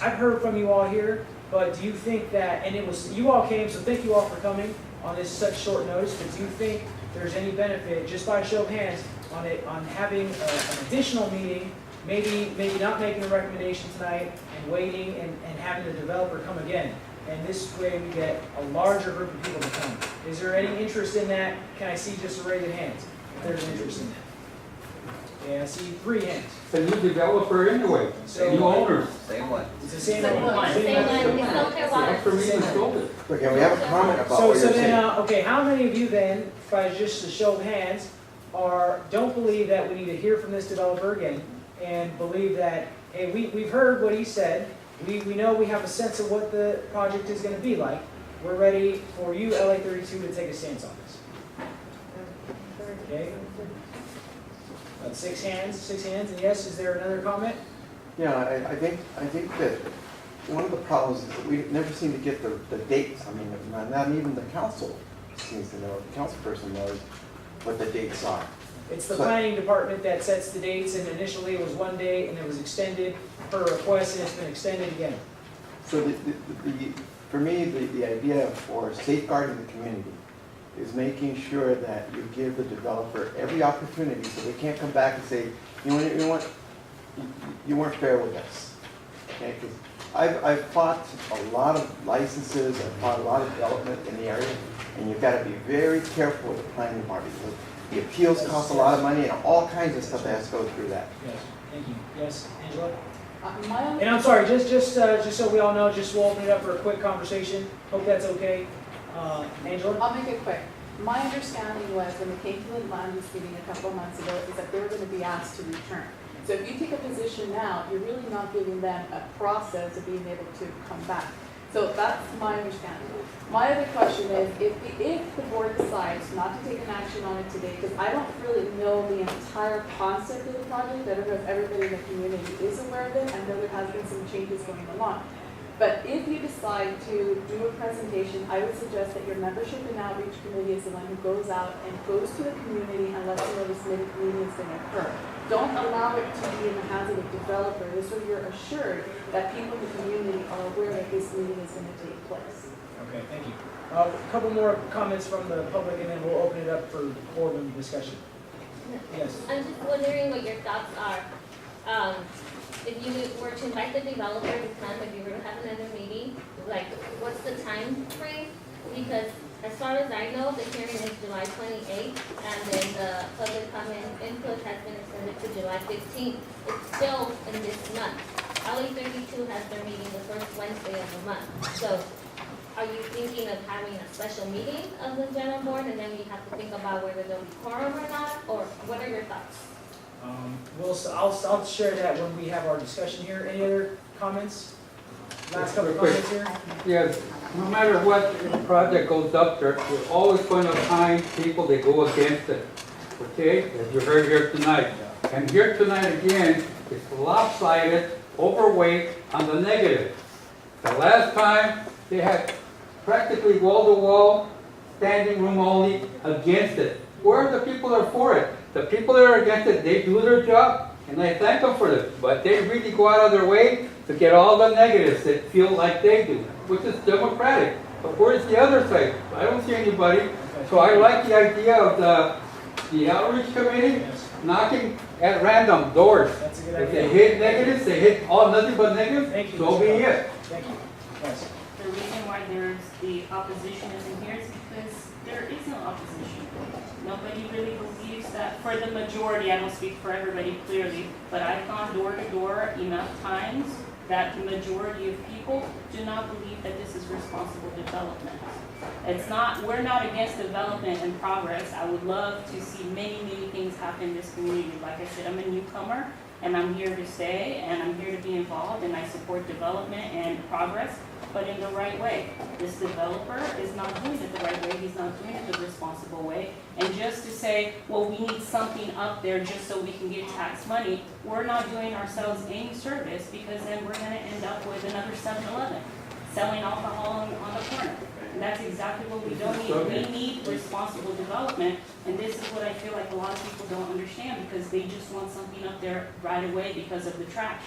[SPEAKER 3] I've heard from you all here, but do you think that, and you all came, so thank you all for coming on this such short notice, but do you think there's any benefit, just by a show of hands, on having an additional meeting, maybe not making a recommendation tonight and waiting and having the developer come again? And this way we get a larger group of people to come. Is there any interest in that? Can I see just a raise of hands if there's an interest in that? Yeah, I see 3 hands.
[SPEAKER 9] It's a new developer anyway,
[SPEAKER 3] So-
[SPEAKER 9] new owners.
[SPEAKER 4] Same one.
[SPEAKER 3] It's the same
[SPEAKER 8] Same
[SPEAKER 3] one.
[SPEAKER 8] one, same one, it's not their water.
[SPEAKER 9] That's for me to solve it.
[SPEAKER 6] Okay, we have a comment about
[SPEAKER 3] So
[SPEAKER 6] what you're
[SPEAKER 3] then,
[SPEAKER 6] saying.
[SPEAKER 3] okay, how many of you then, by just a show of hands, don't believe that we need to hear from this developer again, and believe that, hey, we've heard what he said, we know we have a sense of what the project is gonna be like, we're ready for you, LA 32, to take a stance on this. Okay? 6 hands, and yes, is there another comment?
[SPEAKER 6] Yeah, I think that one of the problems is that we never seem to get the dates. I mean, not even the council seems to know, the council person knows what the dates are.
[SPEAKER 3] It's the
[SPEAKER 6] So-
[SPEAKER 3] planning department that sets the dates, and initially it was 1 day, and it was extended per request, and it's been extended again.
[SPEAKER 6] So for me, the idea for safeguarding the community is making sure that you give the developer every opportunity so they can't come back and say, you know what, you weren't fair with us. Okay, because I've fought a lot of licenses, I've fought a lot of development in the area, and you've got to be very careful with the planning department. The appeals cost a lot of money and all kinds of stuff that has to go through that.
[SPEAKER 3] Yes, thank you. Yes, Angela?
[SPEAKER 12] My only
[SPEAKER 3] And I'm sorry, just so we all know, we'll open it up for a quick conversation. Hope that's okay. Angela?
[SPEAKER 12] I'll make it quick. My understanding was when they came to the land use meeting a couple of months ago, is that they were going to be asked to return. So if you take a position now, you're really not giving them a process of being able to come back. So that's my understanding. My other question is, if the board decides not to take an action on it today, because I don't really know the entire concept of the project, I don't know if everybody in the community is aware of it, I know there has been some changes going along. But if you decide to do a presentation, I would suggest that your membership and outreach committee is the one who goes out and goes to the community and lets them know this meeting is going to occur. Don't allow it to be in the hands of the developer. This way you're assured that people in the community are aware that this meeting is going to take place.
[SPEAKER 3] Okay, thank you. A couple more comments from the public, and then we'll open it up for boardroom discussion. Yes.
[SPEAKER 8] I'm just wondering what your thoughts are. If you were to invite the developer to come, if you were to have another meeting, like, what's the time frame? Because as far as I know, the hearing is July 28th, and then the public comment input has been extended to July 15th. It's still in this month. LA 32 has their meeting the first Wednesday of the month. So are you thinking of having a special meeting of the general board, and then we have to think about whether there'll be quorum or not? Or what are your thoughts?
[SPEAKER 3] I'll share that when we have our discussion here. Any other comments? Last couple of
[SPEAKER 9] Quick.
[SPEAKER 3] comments here?
[SPEAKER 9] Yes, no matter what project goes up there, you're always going to find people that go against it. Okay, as you heard here tonight. And here tonight again, it's lopsided, overweight on the negative. The last time, they had practically wall-to-wall, standing room only against it. Where are the people that are for it? The people that are against it, they do their job, and I thank them for this, but they really go out of their way to get all the negatives that feel like they do, which is democratic. But where's the other side? I don't see anybody. So I like the idea of the outreach committee knocking at random doors.
[SPEAKER 3] That's a good
[SPEAKER 9] If they
[SPEAKER 3] idea.
[SPEAKER 9] hit negatives, they hit all nothing but negatives,
[SPEAKER 3] Thank you,
[SPEAKER 9] so
[SPEAKER 3] Mr.
[SPEAKER 9] be
[SPEAKER 3] Walker.
[SPEAKER 9] it.
[SPEAKER 3] Thank you. Yes.
[SPEAKER 2] The reason why there's the opposition isn't here is because there is no opposition. Nobody really believes that, for the majority, I don't speak for everybody clearly, but I've gone door to door enough times that the majority of people do not believe that this is responsible development. It's not, we're not against development and progress. I would love to see many, many things happen in this community. Like I said, I'm a newcomer and I'm here to stay and I'm here to be involved and I support development and progress, but in the right way. This developer is not doing it the right way. He's not doing it the responsible way. And just to say, well, we need something up there just so we can get tax money, we're not doing ourselves any service because then we're gonna end up with another 7-Eleven selling alcohol on the corner. And that's exactly what we don't need. We need responsible development, and this is what I feel like a lot of people don't understand because they just want something up there right away because of the trash.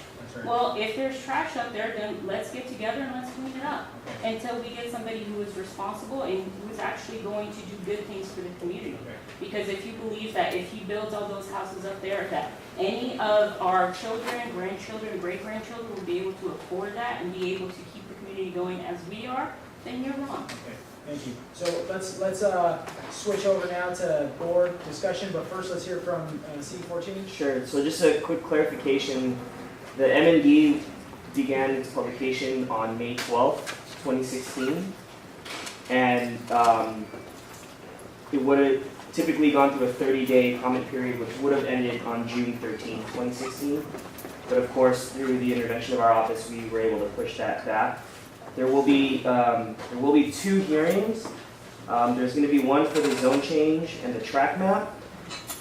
[SPEAKER 2] Well, if there's trash up there, then let's get together and let's clean it up until we get somebody who is responsible and who is actually going to do good things for the community. Because if you believe that if he builds all those houses up there, that any of our children, grandchildren, great-grandchildren will be able to afford that and be able to keep the community going as we are, then you're wrong.
[SPEAKER 3] Okay, thank you. So let's switch over now to board discussion, but first let's hear from C14.
[SPEAKER 14] Sure, so just a quick clarification. The MND began its publication on May 12th, 2016. And it would have typically gone through a 30-day comment period, which would have ended on June 13th, 2016. But of course, through the intervention of our office, we were able to push that back. There will be 2 hearings. There's going to be one for the zone change and the track map.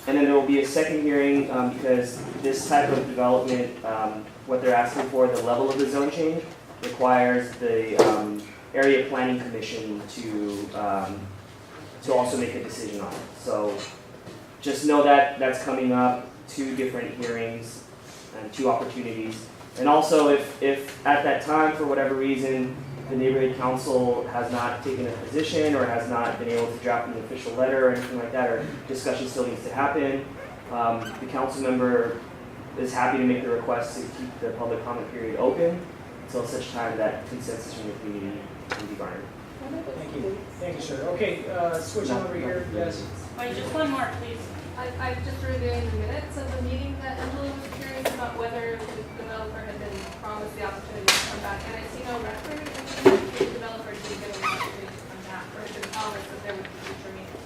[SPEAKER 14] And then there will be a second hearing because this type of development, what they're asking for, the level of the zone change, requires the area planning commission to also make a decision on it. So just know that that's coming up, 2 different hearings and 2 opportunities. And also if at that time, for whatever reason, the neighborhood council has not taken a position or has not been able to draft an official letter or anything like that, or discussion still needs to happen, the council member is happy to make the request to keep the public comment period open until such time that consensus from the community can be garnered.
[SPEAKER 3] Thank you. Thank you, sir. Okay, switch on over here. Yes.
[SPEAKER 2] Wait, just one more, please.
[SPEAKER 5] I just reviewing the minutes of the meeting that Angela was curious about whether the developer had been promised the opportunity to come back. And I see no record of the developer did get an opportunity to come back or had been promised that there would be future meetings.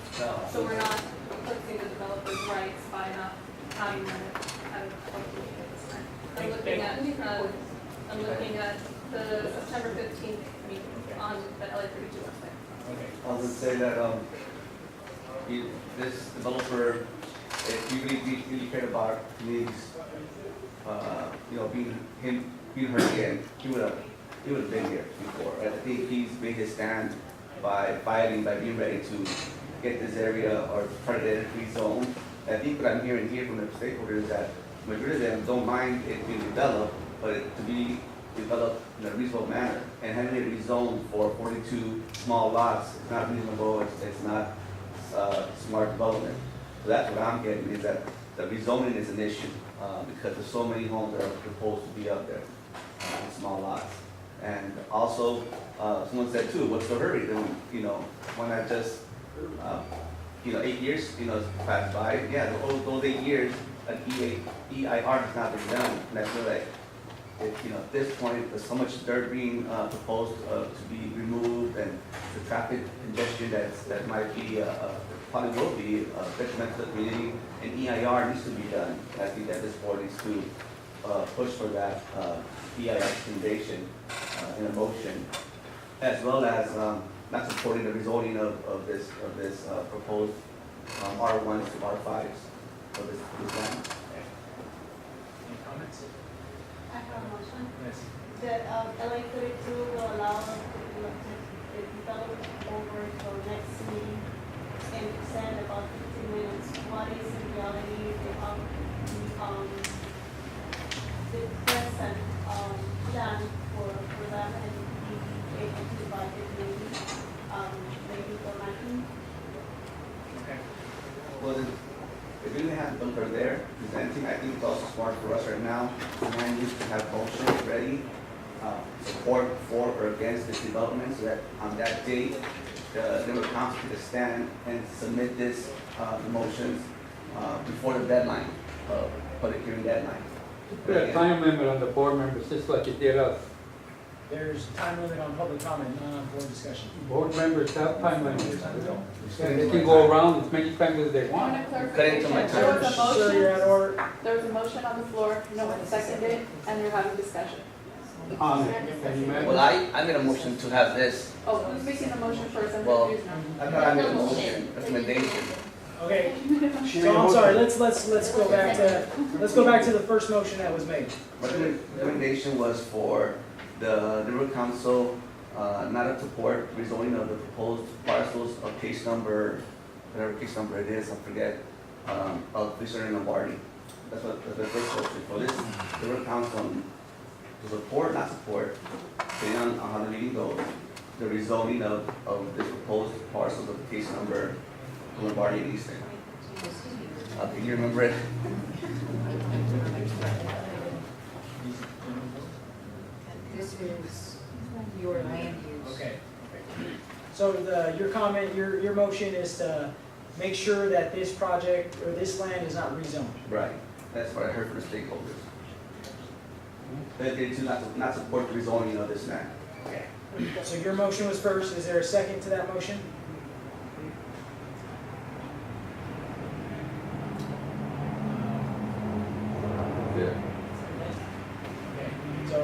[SPEAKER 5] So we're not eclipsing the developer's rights by not having them at a public meeting at this time. I'm looking at the September 15th meeting on the LA32 website.
[SPEAKER 3] Okay.
[SPEAKER 4] I was gonna say that, this developer, if you really cared about our communities, being heard again, he would have been here before. I think he's made his stand by fighting, by being ready to get this area or part of the free zone. I think what I'm hearing here from the stakeholders is that majority of them don't mind it being developed, but it to be developed in a reasonable manner. And having it rezoned for 42 small lots is not reasonable, it's not smart development. So that's what I'm getting, is that the rezoning is an issue, because there's so many homes that are proposed to be up there, in small lots. And also, someone said too, what's the hurry? Then, why not just, 8 years, pass by? Yeah, those 8 years, an EIR has not been done. And I feel like, at this point, there's so much dirt being proposed to be removed, and the traffic congestion that might be probably will be detrimental to the community, and EIR needs to be done. And I think that this board needs to push for that EIR recommendation in a motion, as well as not supporting the rezoning of this proposed R1s to R5s for this land.
[SPEAKER 3] Any comments?
[SPEAKER 5] I have a motion
[SPEAKER 3] Yes.
[SPEAKER 5] that LA 32 will allow the development over till next meeting and extend about 15 minutes. What is in reality the present plan for them and be able to budget maybe for money?
[SPEAKER 3] Okay.
[SPEAKER 4] Well, if we didn't have Bunker there presenting, I think it's also smart for us right now, and use to have motions ready, support for or against this development, so that on that date, the Denver Council can stand and submit this, the motions, before the deadline, public hearing deadline.
[SPEAKER 9] Put a time limit on the board members, just like you did us.
[SPEAKER 3] There's a time limit on public comment, not on board discussion.
[SPEAKER 9] Board members have time limits. And they can go around as many times as they want.
[SPEAKER 4] Cut into my
[SPEAKER 10] There was a
[SPEAKER 4] term.
[SPEAKER 3] Sir, you're out of order.
[SPEAKER 10] There was a motion on the floor, no one seconded it, and you're having discussion.
[SPEAKER 9] On it. Can you imagine?
[SPEAKER 4] Well, I made a motion to have this.
[SPEAKER 10] Oh, who's making the motion first? I'm
[SPEAKER 4] Well,
[SPEAKER 10] confused now.
[SPEAKER 4] I thought I made a motion, recommendation.
[SPEAKER 3] Okay,
[SPEAKER 6] She
[SPEAKER 3] so
[SPEAKER 6] made a
[SPEAKER 3] I'm sorry,
[SPEAKER 6] motion.
[SPEAKER 3] let's go back to the first motion that was made.
[SPEAKER 4] Recommendation was for the Denver Council not to support rezoning of the proposed parcels of case number, whatever case number it is, I forget, of Fisher and Lombardi. That's the first motion for this Denver Council to support, not support, depending on how the meeting goes, the rezoning of the proposed parcels of case number Lombardi and Eastern. Can you remember it?
[SPEAKER 1] This is your land use.
[SPEAKER 3] Okay. So your comment, your motion is to make sure that this project, or this land is not rezoned.
[SPEAKER 4] Right, that's what I heard from the stakeholders. That they do not support the rezoning of this land.
[SPEAKER 3] Okay. So your motion was first, is there a second to that motion?
[SPEAKER 11] Yeah.
[SPEAKER 3] Okay. So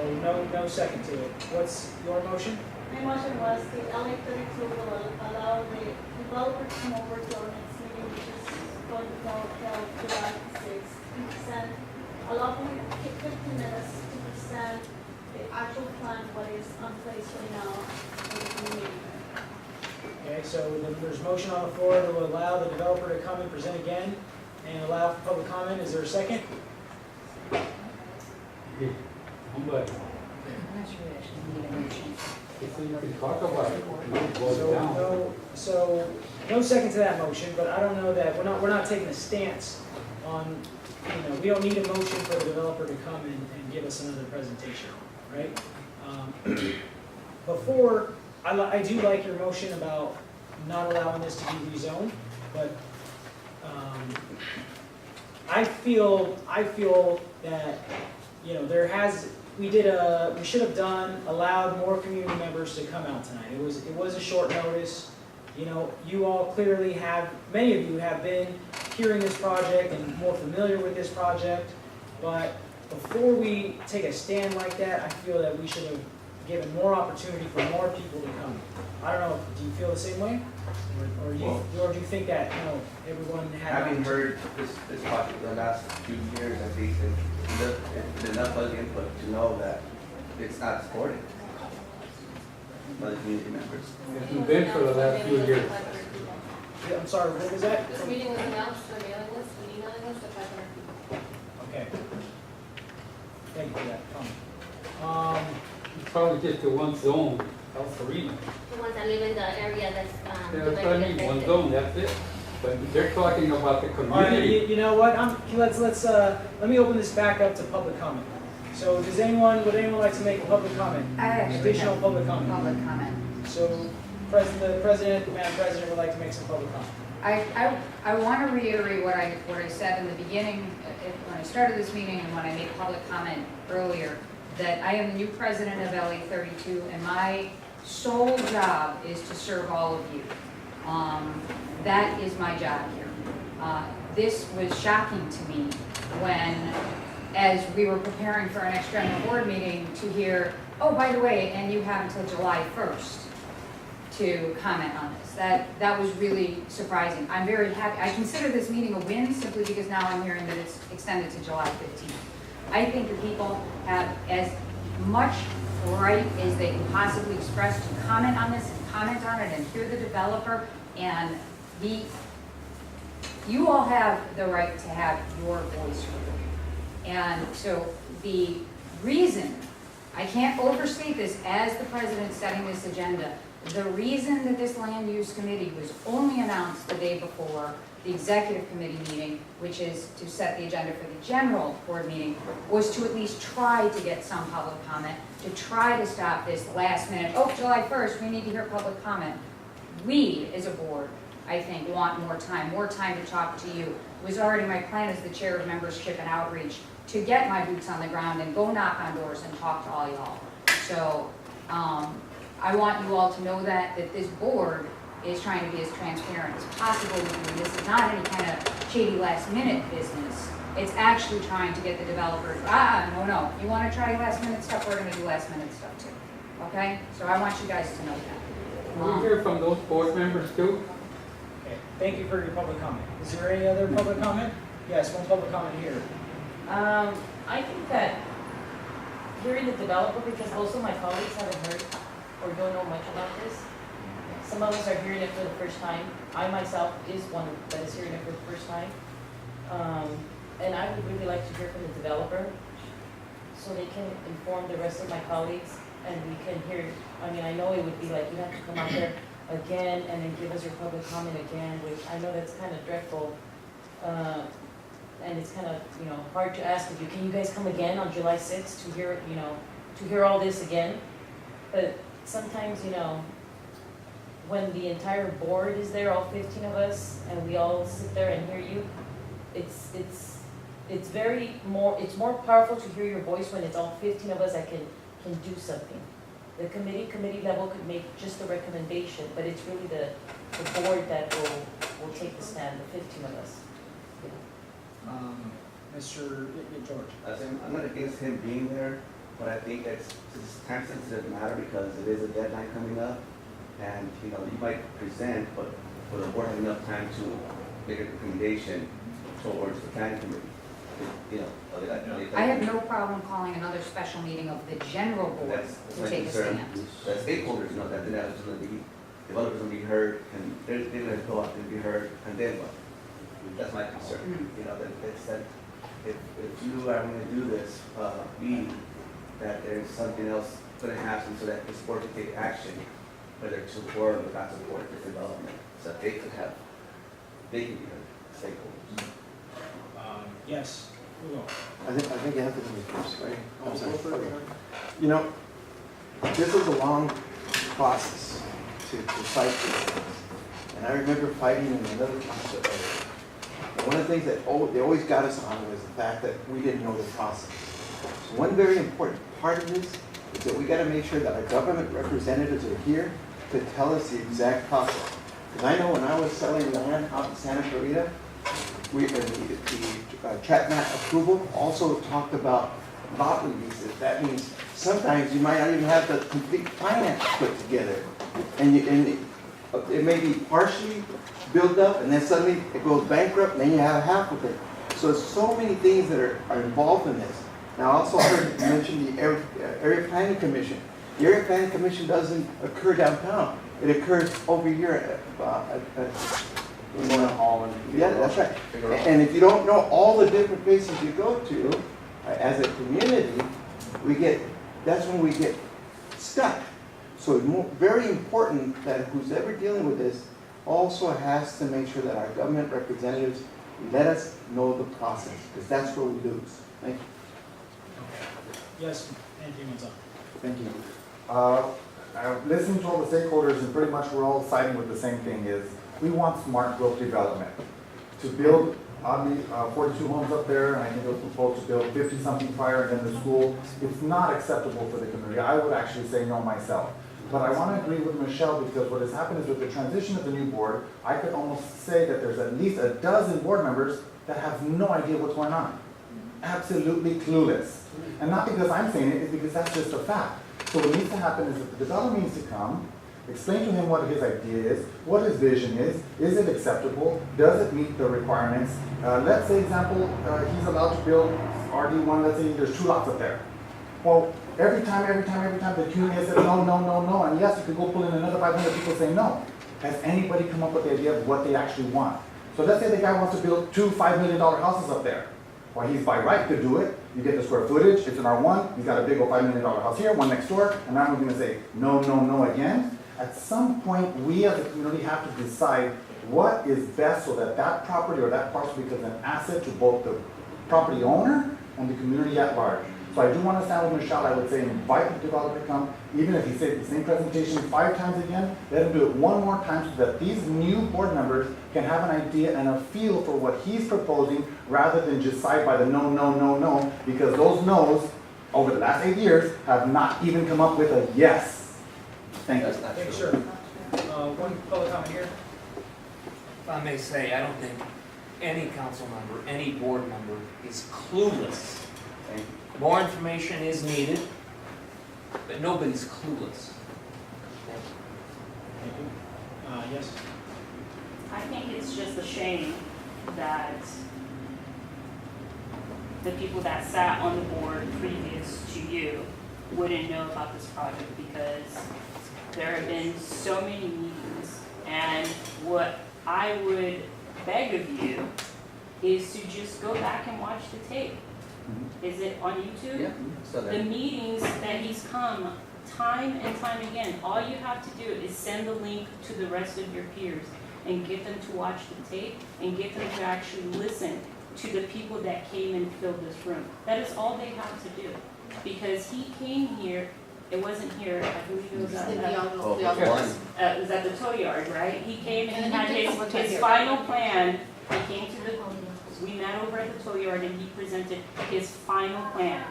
[SPEAKER 3] no second to it. What's your motion?
[SPEAKER 5] My motion was the LA 32 will allow the developer to come over to our next meeting, which is going to go till July 6th, to present, allow them to take 15 minutes to present the actual plan, what is on place right now for the community.
[SPEAKER 3] Okay, so there's a motion on the floor to allow the developer to come and present again and allow for public comment. Is there a second?
[SPEAKER 9] I'm like,
[SPEAKER 1] I'm not sure we actually need a motion.
[SPEAKER 9] so you can talk about it, you can vote it down.
[SPEAKER 3] So no second to that motion, but I don't know that, we're not taking a stance on, we don't need a motion for the developer to come and give us another presentation, right? Before, I do like your motion about not allowing this to be rezoned, but I feel that, we should have allowed more community members to come out tonight. It was a short notice. You all clearly many of you have been hearing this project and more familiar with this project, but before we take a stand like that, I feel that we should have given more opportunity for more people to come. I don't know, do you feel the same way? Or do you think that, everyone had?
[SPEAKER 4] Having heard this project the last few years, I think it's enough of input to know that it's not supported by the community members.
[SPEAKER 9] It's been for the last few years.
[SPEAKER 3] Yeah, I'm sorry, what was that?
[SPEAKER 2] This meeting was announced, the mailing list, the emailing list of 500 people.
[SPEAKER 3] Okay. Thank you for that comment.
[SPEAKER 9] It's probably just the one zone, South Serena.
[SPEAKER 8] The ones that live in the area that's,
[SPEAKER 9] Yeah, that's what I mean, one zone, that's it. But they're talking about the
[SPEAKER 3] All right,
[SPEAKER 9] community.
[SPEAKER 3] you know what, let me open this back up to public comment. So would anyone like to make a public comment?
[SPEAKER 1] I actually
[SPEAKER 3] Additional
[SPEAKER 1] have
[SPEAKER 3] public comment?
[SPEAKER 1] public comment.
[SPEAKER 3] So the President, Madam President would like to make some public comment.
[SPEAKER 1] I want to reiterate what I said in the beginning, when I started this meeting and when I made public comment earlier, that I am the new president of LA 32 and my sole job is to serve all of you. That is my job here. This was shocking to me when, as we were preparing for our next general board meeting, to hear, oh, by the way, and you have until July 1st to comment on this. That was really surprising. I'm very happy. I consider this meeting a win simply because now I'm hearing that it's extended to July 15th. I think the people have as much right as they can possibly express to comment on this, and comment on it, and hear the developer, and you all have the right to have your voice heard. And so the reason, I can't overstate this as the president setting this agenda, the reason that this land use committee was only announced the day before the executive committee meeting, which is to set the agenda for the general board meeting, was to at least try to get some public comment, to try to stop this last minute, oh, July 1st, we need to hear public comment. We, as a board, I think, want more time to talk to you. It was already my plan as the chair of membership and outreach to get my boots on the ground and go knock on doors and talk to all y'all. So I want you all to know that this board is trying to be as transparent as possible with you. This is not any kind of shady last minute business. It's actually trying to get the developers, no, you want to try last minute stuff, we're going to do last minute stuff too. Okay? So I want you guys to know that.
[SPEAKER 9] Can we hear from those board members too?
[SPEAKER 3] Okay, thank you for your public comment. Is there any other public comment? Yes, one public comment here.
[SPEAKER 2] I think that hearing the developer, because most of my colleagues haven't heard or don't know much about this. Some of us are hearing it for the first time. I myself is one that is hearing it for the first time. And I would really like to hear from the developer so they can inform the rest of my colleagues and we can hear. I mean, I know it would be like you have to come out there again and then give us your public comment again, which I know that's kind of dreadful. And it's kind of, hard to ask of you, can you guys come again on July 6th to hear, to hear all this again? But sometimes, when the entire board is there, all 15 of us, and we all sit there and hear you, it's more powerful to hear your voice when it's all 15 of us that can do something. The committee level could make just a recommendation, but it's really the board that will take the stand, the 15 of us.
[SPEAKER 3] Mr. George.
[SPEAKER 4] I'm not against him being there, but I think it's time sensitive matter because it is a deadline coming up. And, you might present, but for the board have enough time to make a recommendation towards the planning committee.
[SPEAKER 1] I have no problem calling another special meeting of the general board
[SPEAKER 4] That's
[SPEAKER 1] to
[SPEAKER 4] my
[SPEAKER 1] take a
[SPEAKER 4] concern.
[SPEAKER 1] stand.
[SPEAKER 4] The stakeholders know that it's going to be, developers going to be heard, and they're going to go out and be heard, and then what? That's my concern. That if you are going to do this meeting, that there's something else going to happen so that this board can take action, whether to support or not support this development, so that they can be heard, stakeholders.
[SPEAKER 3] Yes. Who will?
[SPEAKER 6] I think you have to do it first, right? I'm sorry.
[SPEAKER 3] Go for it.
[SPEAKER 6] Okay. This is a long process to fight these things. And I remember fighting in another township area. And one of the things that they always got us on was the fact that we didn't know the process. So one very important part of this is that we got to make sure that our government representatives are here to tell us the exact process. Because I know when I was selling land out in Santa Clarita, the tract map approval also talked about lot releases. That means sometimes you might not even have the complete finance put together. And it may be partially built up and then suddenly it goes bankrupt and then you have half of it. So there's so many things that are involved in this. Now I also heard you mention the Area Planning Commission. The Area Planning Commission doesn't occur downtown. It occurs over here
[SPEAKER 14] Going to Holland.
[SPEAKER 6] yeah, that's right. And if you don't know all the different places you go to, as a community, that's when we get stuck. So it's very important that who's ever dealing with this also has to make sure that our government representatives let us know the process, because that's where we lose. Thank you.
[SPEAKER 3] Yes, Anthony Manzano.
[SPEAKER 7] Thank you. I've listened to all the stakeholders and pretty much we're all siding with the same thing is we want smart growth development. To build 42 homes up there, and I think it was proposed to build 50-something prior and then the school, it's not acceptable for the community. I would actually say no myself. But I want to agree with Michelle because what has happened is with the transition of the new board, I could almost say that there's at least a dozen board members that have no idea what's going on. Absolutely clueless. And not because I'm saying it, it's because that's just a fact. So what needs to happen is that the developer needs to come, explain to him what his idea is, what his vision is it acceptable, does it meet the requirements? Let's say, example, he's allowed to build RD1, let's say there's 2 lots up there. Well, every time, the community has said no, and yes, you could go pull in another 500 people saying no. Has anybody come up with the idea of what they actually want? So let's say the guy wants to build 2 $5 million houses up there. Well, he's by right to do it. You get the square footage, it's an R1, he's got a big old $5 million house here, one next door, and now we're gonna say no again. At some point, we as a community have to decide what is best so that that property or that parcel becomes an asset to both the property owner and the community at large. So I do want to stand with Michelle. I would say invite the developer to come, even if he says the same presentation 5 times again, let him do it one more time so that these new board members can have an idea and a feel for what he's proposing rather than just side by the no, because those no's over the last 8 years have not even come up with a yes. Thank you.
[SPEAKER 4] That's not
[SPEAKER 3] Thanks,
[SPEAKER 4] true.
[SPEAKER 3] sir. One public comment here.
[SPEAKER 15] If I may say, I don't think any council member, any board member is clueless.
[SPEAKER 4] Thank you.
[SPEAKER 15] More information is needed, but nobody's clueless. Thank you.
[SPEAKER 3] Yes.
[SPEAKER 16] I think it's just a shame that the people that sat on the board previous to you wouldn't know about this project because there have been so many meetings. And what I would beg of you is to just go back and watch the tape. Is it on YouTube?
[SPEAKER 4] Yeah, so
[SPEAKER 16] The
[SPEAKER 4] that,
[SPEAKER 16] meetings that he's come time and time again, all you have to do is send the link to the rest of your peers and get them to watch the tape and get them to actually listen to the people that came and filled this room. That is all they have to do. Because he came here, it wasn't here, I believe it was at it was at the tow yard, right? He came and he had his final plan. He came to the, we met over at the tow yard and he presented his final plan.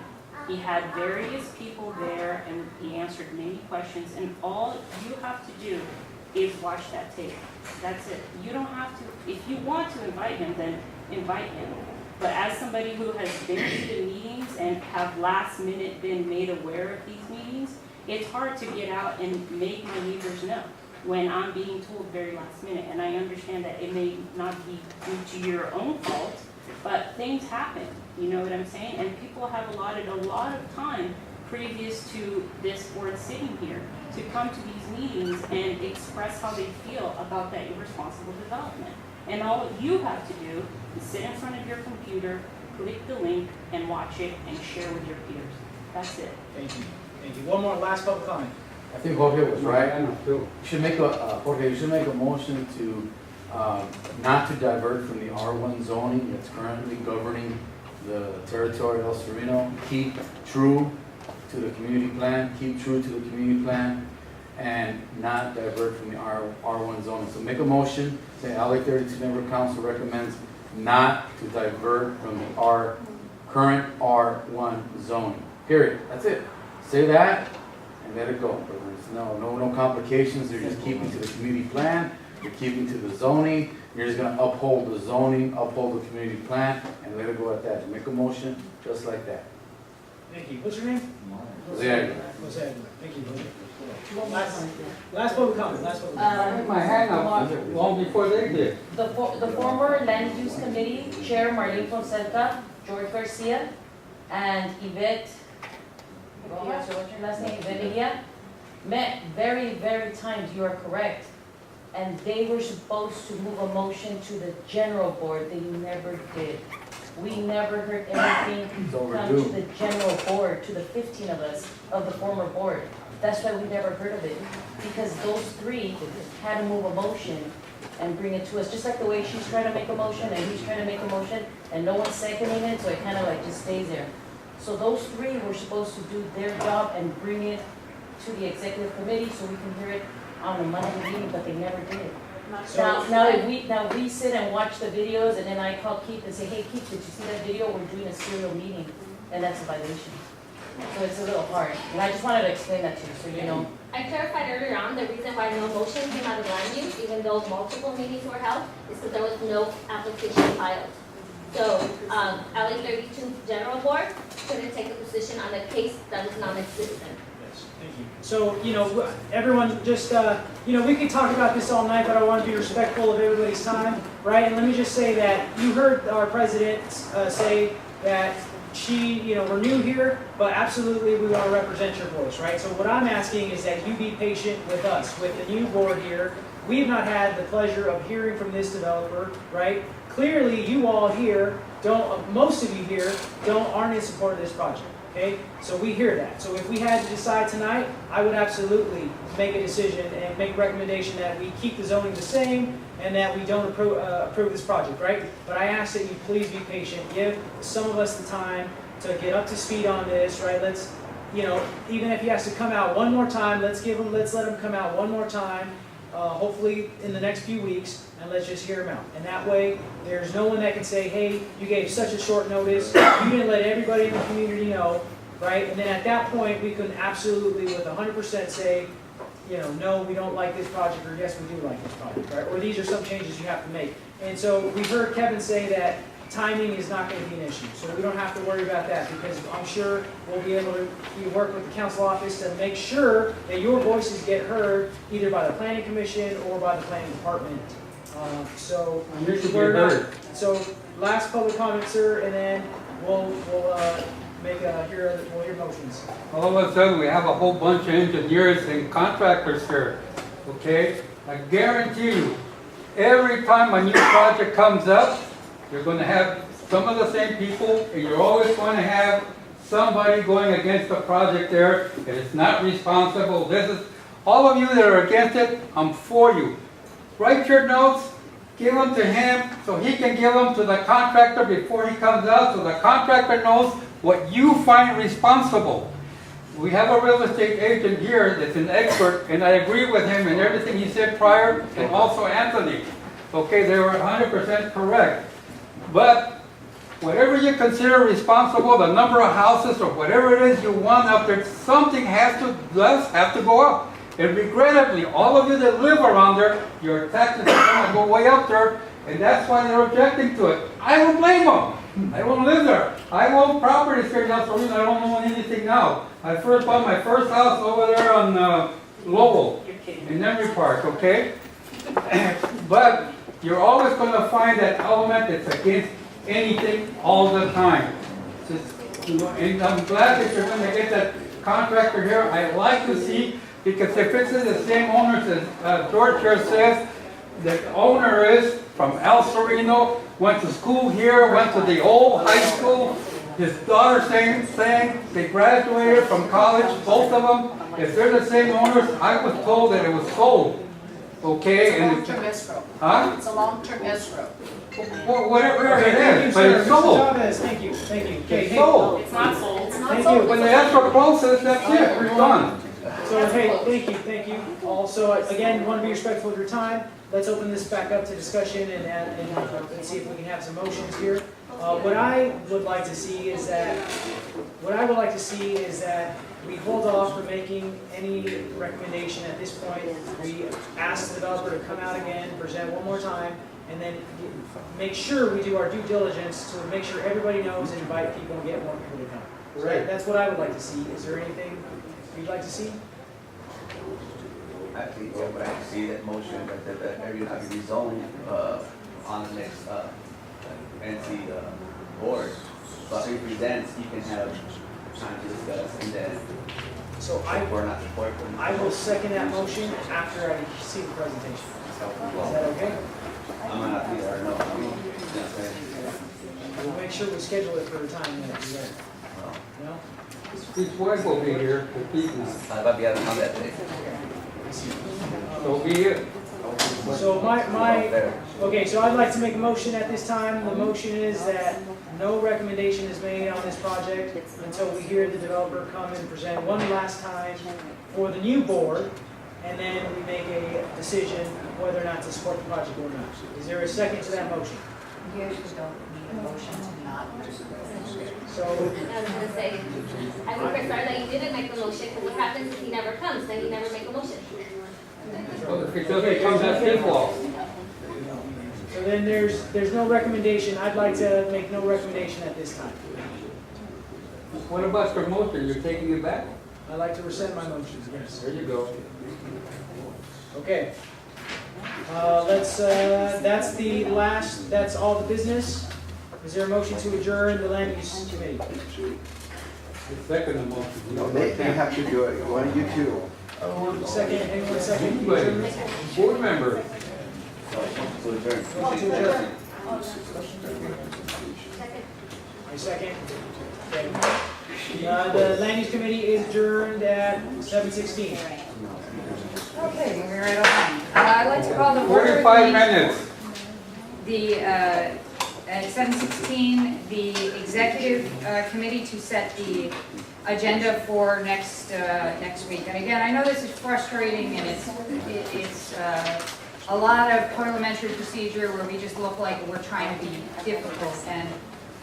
[SPEAKER 16] He had various people there and he answered many questions, and all you have to do is watch that tape. That's it. You don't have to, if you want to invite him, then invite him. But as somebody who has been to the meetings and have last minute been made aware of these meetings, it's hard to get out and make my neighbors know when I'm being told very last minute. And I understand that it may not be due to your own fault, but things happen, you know what I'm saying? And people have allotted a lot of time previous to this board sitting here to come to these meetings and express how they feel about that irresponsible development. And all you have to do is sit in front of your computer, click the link, and watch it and share with your peers. That's it.
[SPEAKER 3] Thank you. Thank you. One more last public comment.
[SPEAKER 11] I think Jorge was right.
[SPEAKER 9] I know, too.
[SPEAKER 11] You should make Jorge, you should make a motion to, not to divert from the R1 zoning that's currently governing the territory of El Sereno. Keep true to the community plan, and not divert from the R1 zoning. So make a motion, say LA 32 Neighborhood Council recommends not to divert from the current R1 zoning. Period. That's it. Say that and let it go. There's no complications. You're just keeping to the community plan. You're keeping to the zoning. You're just going to uphold the zoning, uphold the community plan, and let it go at that. Make a motion just like that.
[SPEAKER 3] Thank you. What's your name?
[SPEAKER 11] Jose Aguilar.
[SPEAKER 3] Jose Aguilar. Thank you, Jose. Last public comment. Last public comment.
[SPEAKER 9] I had my hand up long before they did.
[SPEAKER 2] The former Land Use Committee Chair Marlene Fonseca, George Garcia, and Yvette, what's your last name? Yvette Ilia, met very times, you are correct. And they were supposed to move a motion to the general board, they never did. We never heard anything come to the general board, to the 15 of us, of the former board. That's why we never heard of it, because those 3 had to move a motion and bring it to us, just like the way she's trying to make a motion and he's trying to make a motion, and no one's seconding it, so it kind of like just stays there. So those 3 were supposed to do their job and bring it to the executive committee so we can hear it on a Monday meeting, but they never did. Now we sit and watch the videos, and then I call Keith and say, hey Keith, did you see that video? We're doing a serial meeting, and that's a violation. So it's a little hard, and I just wanted to explain that to you, so you know
[SPEAKER 8] I clarified earlier on, the reason why no motion came out of land use, even though multiple meetings were held, is because there was no application filed. So, LA 32 General Board couldn't take a position on a case that was non-existent.
[SPEAKER 3] Yes, thank you. So, everyone just, we could talk about this all night, but I want to be respectful of everybody's time, right? And let me just say that you heard our president say that we're new here, but absolutely we want to represent your voice, right? So what I'm asking is that you be patient with us, with the new board here. We've not had the pleasure of hearing from this developer, right? Clearly, you all here most of you here aren't in support of this project, okay? So we hear that. So if we had to decide tonight, I would absolutely make a decision and make a recommendation that we keep the zoning the same and that we don't approve this project, right? But I ask that you please be patient. Give some of us the time to get up to speed on this, right? Let's, even if he has to come out one more time, let's let him come out one more time, hopefully in the next few weeks, and let's just hear him out. And that way, there's no one that can say, hey, you gave such a short notice, you didn't let everybody in the community know, right? And then at that point, we can absolutely, with 100% say, no, we don't like this project, or yes, we do like this project, right? Or these are some changes you have to make. And so we heard Kevin say that timing is not going to be an issue, so we don't have to worry about that, because I'm sure we'll be able to work with the council office to make sure that your voices get heard either by the planning commission or by the planning department. So
[SPEAKER 9] You should be heard.
[SPEAKER 3] So last public comment, sir, and then we'll hear motions.
[SPEAKER 9] All of a sudden, we have a whole bunch of engineers and contractors here, okay? I guarantee you, every time a new project comes up, you're going to have some of the same people, and you're always going to have somebody going against the project there, and it's not responsible. All of you that are against it, I'm for you. Write your notes, give them to him, so he can give them to the contractor before he comes out, so the contractor knows what you find responsible. We have a real estate agent here that's an expert, and I agree with him in everything he said prior, and also Anthony. Okay, they were 100% correct. But whatever you consider responsible, the number of houses or whatever it is you want up there, something does have to go up. And regrettably, all of you that live around there, your taxes are going to go way up there, and that's why they're objecting to it. I don't blame them. I don't live there. I own properties here in El Sereno. I don't own anything now. I first bought my first house over there on Lowell, in Emery Park, okay? But you're always going to find that element that's against anything all the time. And I'm glad that you're going to get that contractor here. I like to see, because if it's in the same owners as George here says, the owner is from El Sereno, went to school here, went to the old high school. His daughter saying they graduated from college, both of them. If they're the same owners, I was told that it was sold. Okay?
[SPEAKER 12] It's a long-term escrow.
[SPEAKER 9] Huh?
[SPEAKER 12] It's a long-term escrow.
[SPEAKER 9] Whatever it is, but it's sold.
[SPEAKER 3] Thank you.
[SPEAKER 9] It's sold.
[SPEAKER 12] It's not sold. It's not
[SPEAKER 3] Thank
[SPEAKER 12] sold.
[SPEAKER 3] you.
[SPEAKER 9] When the escrow process, that's it, we're done.
[SPEAKER 3] So, hey, thank you. Also, again, want to be respectful of your time. Let's open this back up to discussion and see if we can have some motions here. What I would like to see is that we hold off from making any recommendation at this point. We ask the developer to come out again, present one more time, and then make sure we do our due diligence to make sure everybody knows and invite people and get more people to come. Right. That's what I would like to see. Is there anything you'd like to see?
[SPEAKER 4] I think I would like to see that motion that the area not be rezoned on the next NC board. So if he presents, he can have time to discuss, and then we're not support them.
[SPEAKER 3] I will second that motion after I see the presentation. Is that okay?
[SPEAKER 4] I'm not either, no.
[SPEAKER 3] We'll make sure we schedule it for the time that it's there. No?
[SPEAKER 9] His wife will be here, but he's not.
[SPEAKER 4] I'm about to be out on that day.
[SPEAKER 9] So be it.
[SPEAKER 3] So okay, so I'd like to make a motion at this time. The motion is that no recommendation is made on this project until we hear the developer come and present one last time for the new board, and then we make a decision whether or not to support the project or not. Is there a second to that motion?
[SPEAKER 1] You actually don't need a motion to not.
[SPEAKER 3] So,
[SPEAKER 8] I was gonna say, I would prefer that you didn't make the motion, because what happens if he never comes, then you never make a motion.
[SPEAKER 9] Well, if it doesn't come, that's his fault.
[SPEAKER 3] so then there's no recommendation. I'd like to make no recommendation at this time.
[SPEAKER 9] What about your motion? You're taking it back?
[SPEAKER 3] I'd like to rescind my motion, yes.
[SPEAKER 9] There you go.
[SPEAKER 3] Okay. That's all the business. Is there a motion to adjourn the land use committee?
[SPEAKER 9] The second motion.
[SPEAKER 6] No, they have to do it, one of you two.
[SPEAKER 3] Second, anyone second?
[SPEAKER 9] Anybody, board member.
[SPEAKER 3] To adjourn. A second. Okay. The land use committee is adjourned at 7:16.
[SPEAKER 1] Okay, moving right along. I'd like to call the order.
[SPEAKER 9] 45 minutes.
[SPEAKER 1] At 7:16, the executive committee to set the agenda for next week. And again, I know this is frustrating and it's a lot of parliamentary procedure where we just look like we're trying to be difficult. And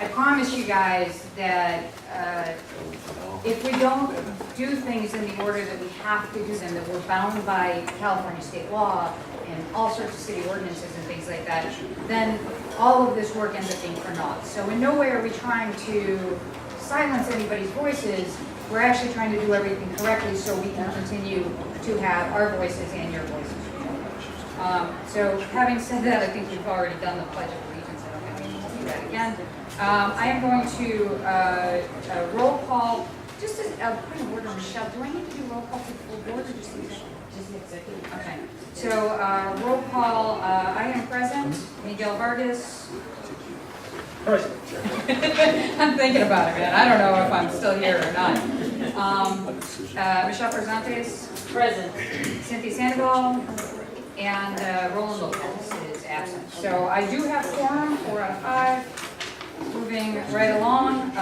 [SPEAKER 1] I promise you guys that if we don't do things in the order that we have to do them, that we're bound by California state law and all sorts of city ordinances and things like that, then all of this work ends up being for naught. So in no way are we trying to silence anybody's voices. We're actually trying to do everything correctly so we can continue to have our voices and your voices. So having said that, I think we've already done the Pledge of Allegiance. I don't think we need to do that again. I am going to roll call, just as a point of order, Michelle, do I need to do roll call for the full board or just the executive? Just the executive. Okay. So roll call, I am present, Miguel Vargas.
[SPEAKER 3] Present.
[SPEAKER 1] I'm thinking about it, man. I don't know if I'm still here or not. Michelle Perzantes.
[SPEAKER 2] Present.
[SPEAKER 1] Cynthia Sandoval. And Roland Lopez is absent. So I do have quorum, 4 out of 5. Moving right along.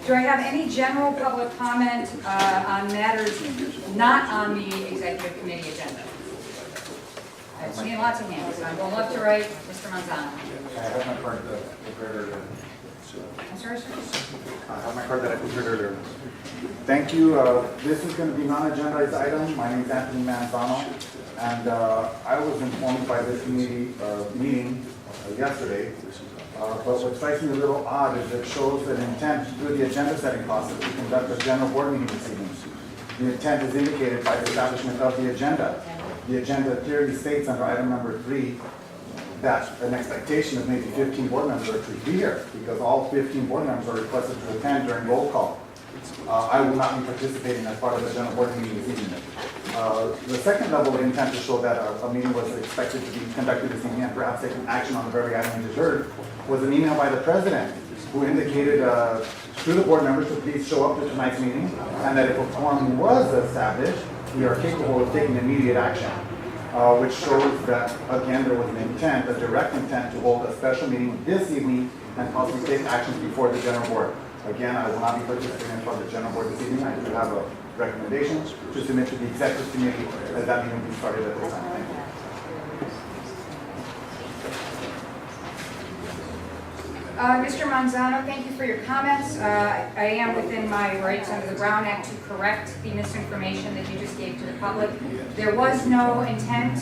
[SPEAKER 1] Do I have any general public comment on matters not on the executive committee agenda? I've seen lots of hands. I'm going left to right. Mr. Manzano.
[SPEAKER 7] I have my card that I prepared earlier.
[SPEAKER 1] I'm sorry, sir?
[SPEAKER 7] I have my card that I prepared earlier. Thank you. This is going to be non-agendized item. My name is Anthony Manzano, and I was informed by this committee meeting yesterday. But what strikes me a little odd is it shows an intent through the agenda setting process to conduct a general board meeting this evening. The intent is indicated by the establishment of the agenda. The agenda clearly states under item number 3 that an expectation of maybe 15 board members are to be here because all 15 board members are requested to attend during roll call. I will not be participating as part of the general board meeting this evening. The second level of intent to show that a meeting was expected to be conducted this evening and perhaps taking action on the very item we just heard was an email by the president who indicated to the board members to please show up to tonight's meeting and that if a quorum was established, we are capable of taking immediate action, which shows that, again, there was an intent, a direct intent to hold a special meeting this evening and possibly take actions before the general board. Again, I will not be participating in front of the general board this evening. I do have a recommendation to submit to the executive committee as that meeting be started at this time. Thank you.
[SPEAKER 1] Mr. Manzano, thank you for your comments. I am within my rights under the Brown Act to correct the misinformation that you just gave to the public. There was no intent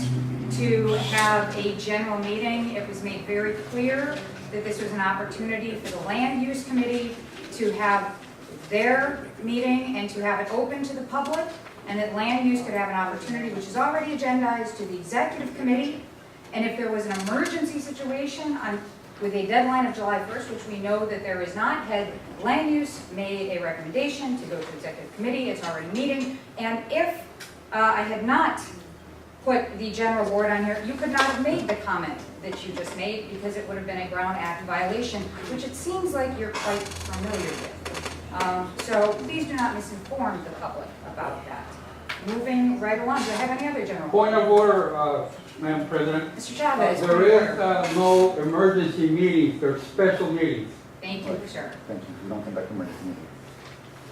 [SPEAKER 1] to have a general meeting. It was made very clear that this was an opportunity for the Land Use Committee to have their meeting and to have it open to the public, and that Land Use could have an opportunity, which is already agendized, to the Executive Committee. And if there was an emergency situation with a deadline of July 1st, which we know that there is not, had Land Use made a recommendation to go to Executive Committee, it's already meeting. And if I had not put the general board on here, you could not have made the comment that you just made because it would have been a Brown Act violation, which it seems like you're quite familiar with. So please do not misinform the public about that. Moving right along, do I have any other general?
[SPEAKER 9] Point of order, Madam President.
[SPEAKER 1] Mr. Chavez.
[SPEAKER 9] There is no emergency meetings, there's special meetings.
[SPEAKER 1] Thank you, sir.
[SPEAKER 7] Thank you. We don't conduct emergency meetings.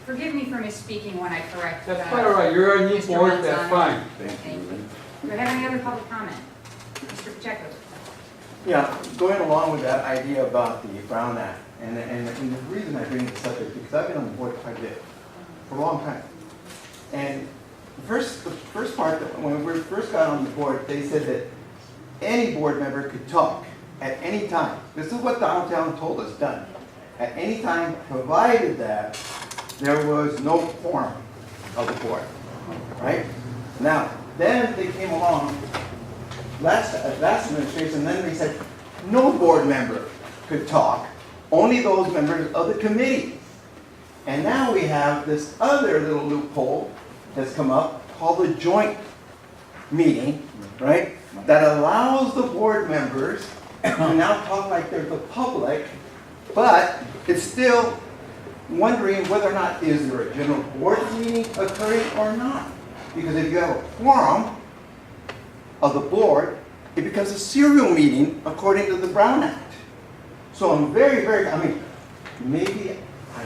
[SPEAKER 1] Forgive me for misspeaking when I correct.
[SPEAKER 9] That's quite all right, you're a new
[SPEAKER 1] Mr.
[SPEAKER 9] board, that's
[SPEAKER 1] Manzano.
[SPEAKER 9] fine.
[SPEAKER 1] Thank you. Do I have any other public comment? Mr. Pacheco.
[SPEAKER 6] Yeah, going along with that idea about the Brown Act, and the reason I bring this up is because I've been on the board quite a bit, for a long time. And the first part, when we first got on the board, they said that any board member could talk at any time. This is what downtown told us done. At any time, provided that there was no quorum of the board, right? Now, then they came along, last administration, then they said no board member could talk, only those members of the committee. And now we have this other little loophole that's come up called the joint meeting, right? That allows the board members to now talk like they're the public, but it's still wondering whether or not is there a general board meeting occurring or not. Because if you have a quorum of the board, it becomes a serial meeting according to the Brown Act. So I'm I mean, maybe I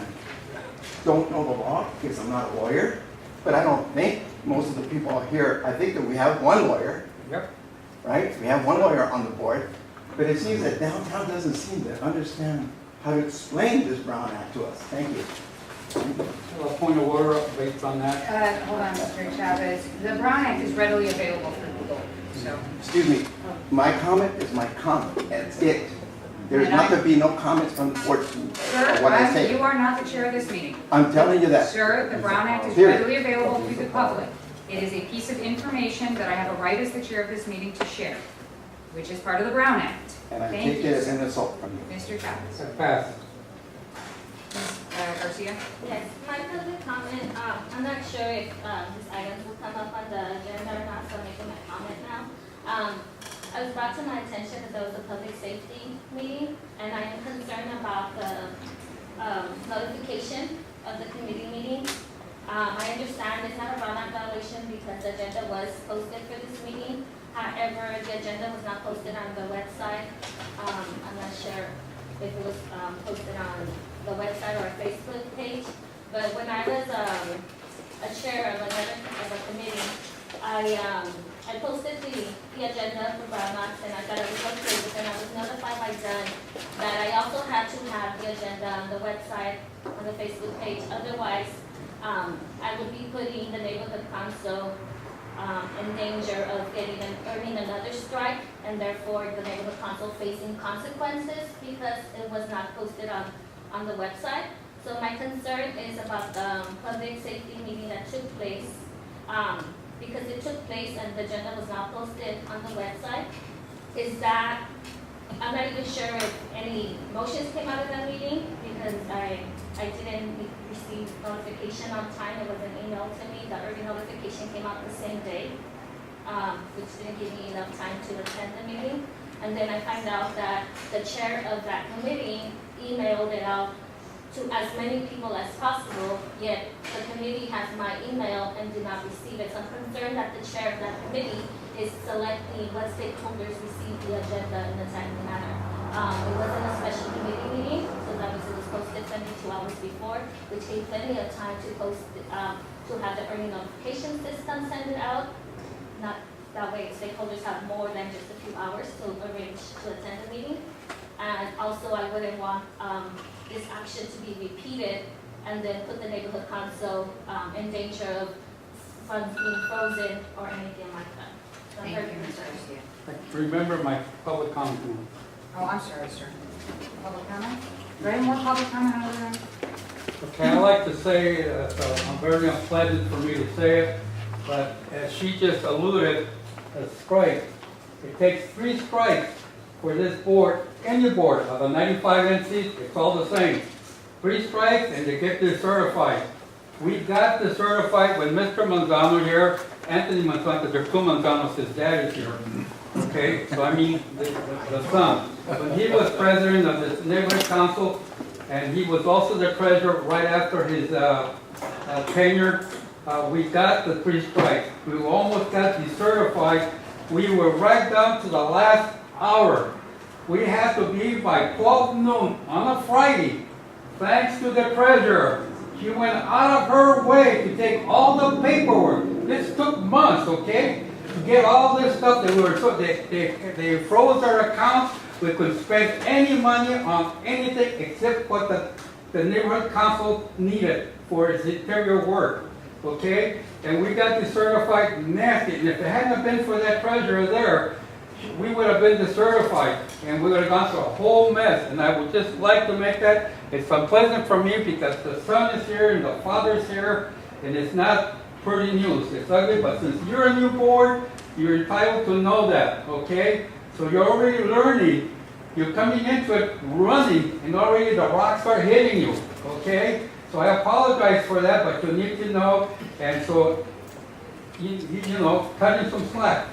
[SPEAKER 6] don't know the law because I'm not a lawyer, but I don't think most of the people here, I think that we have one lawyer.
[SPEAKER 9] Yep.
[SPEAKER 6] Right? We have one lawyer on the board, but it seems that downtown doesn't seem to understand how to explain this Brown Act to us. Thank you.
[SPEAKER 9] A point of order based on that.
[SPEAKER 1] Hold on, Mr. Chavez. The Brown Act is readily available for Google, so.
[SPEAKER 6] Excuse me, my comment is my comment, that's it. There's
[SPEAKER 1] And
[SPEAKER 6] not to be no comments from the board to
[SPEAKER 1] Sir,
[SPEAKER 6] what I say.
[SPEAKER 1] you are not the chair of this meeting.
[SPEAKER 6] I'm telling you that.
[SPEAKER 1] Sir, the Brown Act is
[SPEAKER 6] Period.
[SPEAKER 1] readily available to the public. It is a piece of information that I have a right as the chair of this meeting to share, which is part of the Brown Act.
[SPEAKER 6] And I
[SPEAKER 1] Thank
[SPEAKER 6] take
[SPEAKER 1] you,
[SPEAKER 6] it as
[SPEAKER 1] sir.
[SPEAKER 6] an assault from you.
[SPEAKER 1] Mr. Chavez.
[SPEAKER 9] That passes.
[SPEAKER 1] Ms. Garcia?
[SPEAKER 8] Yes, my public comment, I'm not sure if these items will come up on the agenda or not, so I'm making my comment now. I was brought to my attention that there was a public safety meeting, and I am concerned about the notification of the committee meeting. I understand it's not a Brown Act violation because the agenda was posted for this meeting. However, the agenda was not posted on the website. I'm not sure if it was posted on the website or a Facebook page. But when I was a chair of a committee, I posted the agenda for Brown Act, and I thought it was okay, but then I was notified by Dunn that I also had to have the agenda on the website, on the Facebook page. Otherwise, I would be putting the neighborhood council in danger of earning another strike, and therefore the neighborhood council facing consequences because it was not posted on the website. So my concern is about the public safety meeting that took place, because it took place and the agenda was not posted on the website. Is that, I'm not even sure if any motions came out of that meeting because I didn't receive notification on time. It was an email to me. The early notification came out the same day, which didn't give me enough time to attend the meeting. And then I find out that the chair of that committee emailed it out to as many people as possible, yet the committee has my email and did not receive it. So I'm concerned that the chair of that committee is selecting what stakeholders receive the agenda in a timely manner. It wasn't a special committee meeting, so that was, it was posted 72 hours before, which gave plenty of time to post, to have the early notification system send it out. Not that way stakeholders have more than just a few hours to arrange to attend the meeting. And also I wouldn't want this action to be repeated and then put the neighborhood council in danger of funds being frozen or anything like that. So I'm
[SPEAKER 1] Thank
[SPEAKER 8] very
[SPEAKER 1] you, Ms.
[SPEAKER 8] concerned.
[SPEAKER 1] Garcia.
[SPEAKER 9] Remember my public comment.
[SPEAKER 1] Oh, I'm sorry, sir. Public comment? Is there any more public comment other than?
[SPEAKER 9] Okay, I like to say that very unpleasant for me to say it, but as she just alluded, a strike. It takes 3 strikes for this board, any board of the 95 NCs, it's all the same. 3 strikes and they get this certified. We got this certified with Mr. Manzano here, Anthony Manzano, there are 2 Manzanos, his dad is here. Okay, so I mean the son. When he was president of this neighborhood council, and he was also the treasurer right after his tenure, we got the 3 strikes. We almost got decertified. We were right down to the last hour. We had to be by 12 noon on a Friday. Thanks to the treasurer. She went out of her way to take all the paperwork. This took months, okay? to get all this stuff that we were, they froze our accounts. We could spend any money on anything except what the neighborhood council needed for its interior work, okay? And we got decertified nasty, and if it hadn't been for that treasurer there, we would have been decertified, and we would have gone through a whole mess. And I would just like to make that, it's unpleasant for me because the son is here and the father's here, and it's not pretty news. It's ugly, but since you're a new board, you're entitled to know that, okay? So you're already learning, you're coming into it running, and already the rocks are hitting you, okay? So I apologize for that, but you need to know, and so, you know, cut him some slack.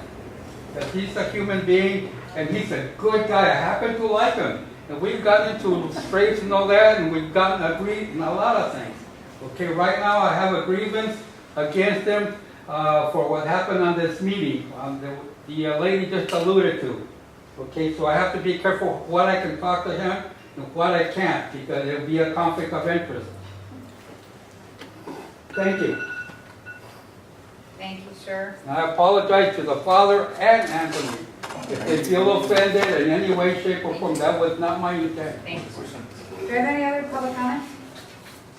[SPEAKER 9] That he's a human being, and he's a good guy. I happen to like him. And we've gotten into scrapes and all that, and we've gotten agreed in a lot of things. Okay, right now I have a grievance against him for what happened on this meeting. The lady just alluded to. Okay, so I have to be careful what I can talk to him and what I can't, because it'll be a conflict of interest. Thank you.
[SPEAKER 1] Thank you, sir.
[SPEAKER 9] I apologize to the father and Anthony. If they feel offended in any way, shape, or form, that was not my intent.
[SPEAKER 1] Thank you, sir. Do you have any other public comment?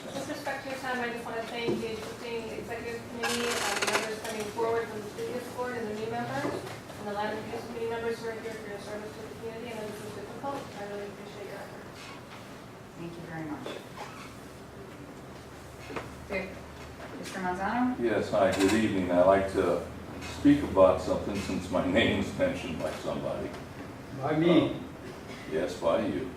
[SPEAKER 5] With respect to your time, I just want to thank the existing executive committee, the members coming forward from the previous board and the new members, and the Land Use Committee members who are here for your service to the community. I know this is difficult. I really appreciate your efforts.
[SPEAKER 1] Thank you very much. Okay. Mr. Manzano?
[SPEAKER 17] Yes, hi, good evening. I'd like to speak about something since my name's mentioned by somebody.
[SPEAKER 9] By me?
[SPEAKER 17] Yes, by you.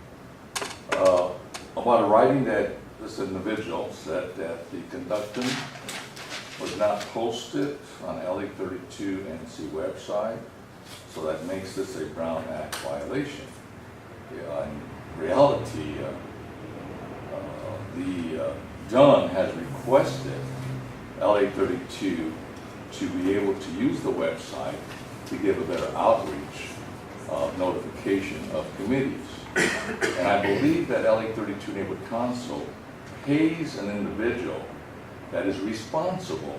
[SPEAKER 17] About a writing that this individual said that the conductum was not posted on LA 32 NC website, so that makes this a Brown Act violation. In reality, the Dunn has requested LA 32 to be able to use the website to give a better outreach of notification of committees. And I believe that LA 32 Neighborhood Council pays an individual that is responsible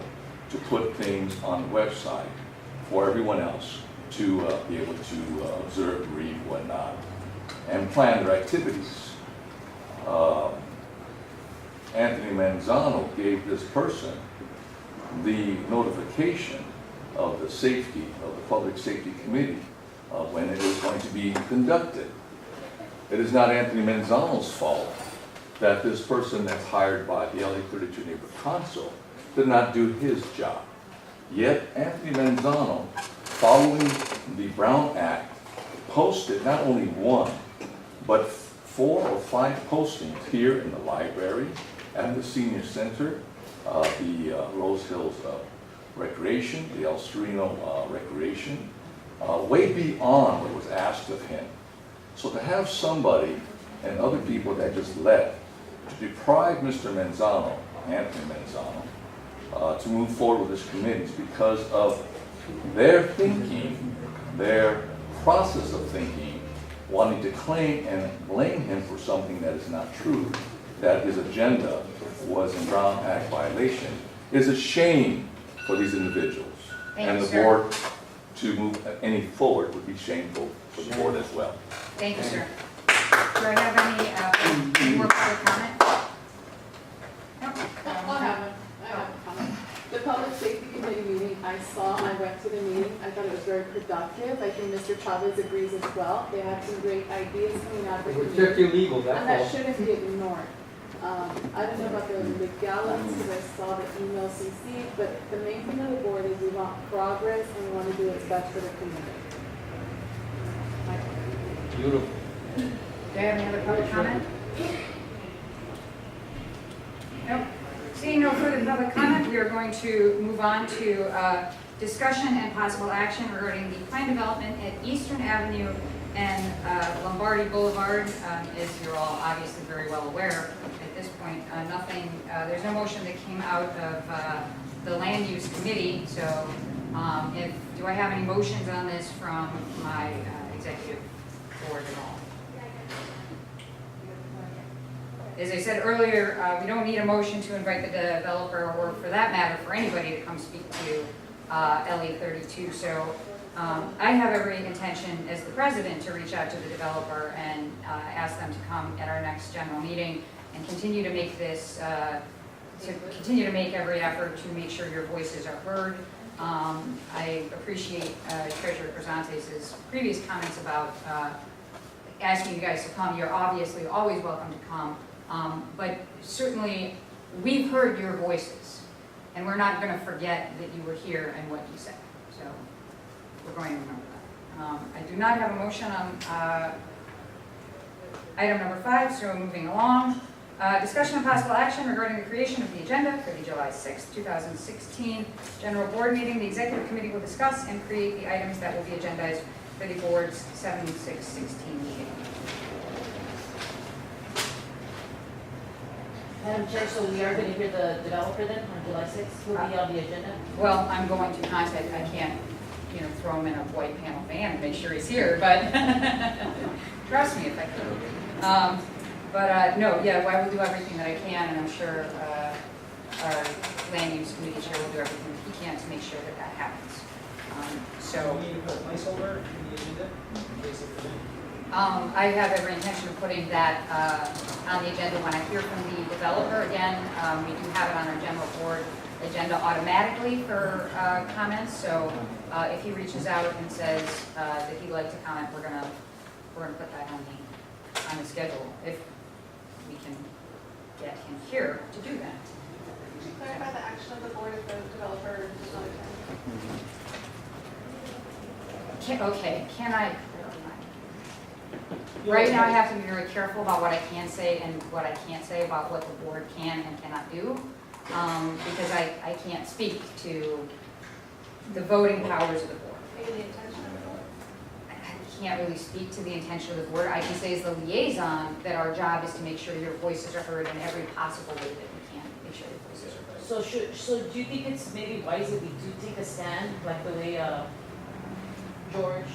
[SPEAKER 17] to put things on the website for everyone else to be able to observe, read, whatnot, and plan their activities. Anthony Manzano gave this person the notification of the safety, of the Public Safety Committee, when it was going to be conducted. It is not Anthony Manzano's fault that this person that's hired by the LA 32 Neighborhood Council did not do his job. Yet Anthony Manzano, following the Brown Act, posted not only one, but 4 or 5 postings here in the library, at the senior center, the Rose Hills Recreation, the El Sereno Recreation, way beyond what was asked of him. So to have somebody and other people that just left to deprive Mr. Manzano, Anthony Manzano, to move forward with his committees because of their thinking, their process of thinking, wanting to claim and blame him for something that is not true, that his agenda was in Brown Act violation, is a shame for these individuals.
[SPEAKER 1] Thank you,
[SPEAKER 17] the
[SPEAKER 1] sir.
[SPEAKER 17] board to move any forward would be shameful for the board as well.
[SPEAKER 1] Thank you, sir. Do I have any more public comment?
[SPEAKER 12] I have a comment. The Public Safety Committee meeting, I saw, I went to the meeting, I thought it was very productive. I think Mr. Chavez agrees as well. They had some great ideas coming out of the
[SPEAKER 9] It was
[SPEAKER 12] committee.
[SPEAKER 9] just illegal,
[SPEAKER 12] And
[SPEAKER 9] that's
[SPEAKER 12] that
[SPEAKER 9] all.
[SPEAKER 12] shouldn't be ignored. I don't know about the legalities, because I saw the email CC, but the main thing of the board is we want progress and we want to do what's best for the community.
[SPEAKER 9] Beautiful.
[SPEAKER 1] Do I have any other public comment? Nope. Seeing no further public comment, we are going to move on to discussion and possible action regarding the planned development at Eastern Avenue and Lombardi Boulevard. As you're all obviously very well aware at this point, there's no motion that came out of the Land Use Committee. So do I have any motions on this from my executive board at all? As I said earlier, we don't need a motion to invite the developer, or for that matter, for anybody to come speak to LA 32. So I have every intention as the president to reach out to the developer and ask them to come at our next general meeting and continue to make this, continue to make every effort to make sure your voices are heard. I appreciate Treasurer Crisantes' previous comments about asking you guys to come. You're obviously always welcome to come, but certainly we've heard your voices, and we're not going to forget that you were here and what you said. So we're going to remember that. I do not have a motion on item number 5, so moving along. Discussion and possible action regarding the creation of the agenda for the July 6, 2016 General Board meeting. The Executive Committee will discuss and create the items that will be agendized for the Board's 7/6/16 meeting.
[SPEAKER 2] Madam Chair, so we are going to hear the developer then on July 6th? Who will be on the agenda?
[SPEAKER 1] Well, I'm going to contact, I can't, throw him in a white panel van and make sure he's here, but trust me if I could. No, yeah, well, I will do everything that I can, and I'm sure our land use committee chair will do everything he can to make sure that that happens.
[SPEAKER 3] So we need to put a placeholder in the agenda in case of the
[SPEAKER 1] I have every intention of putting that on the agenda when I hear from the developer. Again, we do have it on our general board agenda automatically for comments. So if he reaches out and says that he'd like to comment, we're gonna put that on the schedule if we can get him here to do that.
[SPEAKER 5] Could you clarify the action of the board if the developer does not attend?
[SPEAKER 1] Can I? Right now, I have to be very careful about what I can say and what I can't say about what the board can and cannot do, because I can't speak to the voting powers of the board.
[SPEAKER 5] Maybe the intention of the board.
[SPEAKER 1] I can't really speak to the intention of the board. I can say as the liaison that our job is to make sure your voices are heard in every possible way that we can, make sure your voices are heard.
[SPEAKER 2] So do you think it's maybe wise if we do take a stand, like the way George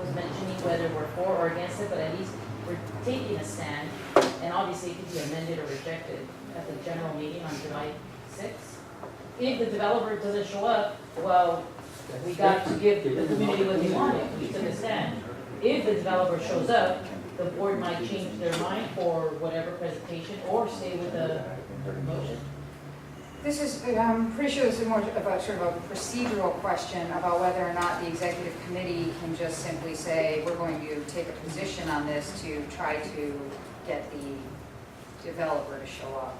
[SPEAKER 2] was mentioning, whether we're for or against it, but at least we're taking a stand, and obviously it could be amended or rejected at the general meeting on July 6th. If the developer doesn't show up, well, we got to give the community what they wanted, we took a stand. If the developer shows up, the board might change their mind for whatever presentation or stay with the motion.
[SPEAKER 1] This is, I'm pretty sure this is more about sort of a procedural question about whether or not the executive committee can just simply say, we're going to take a position on this to try to get the developer to show up.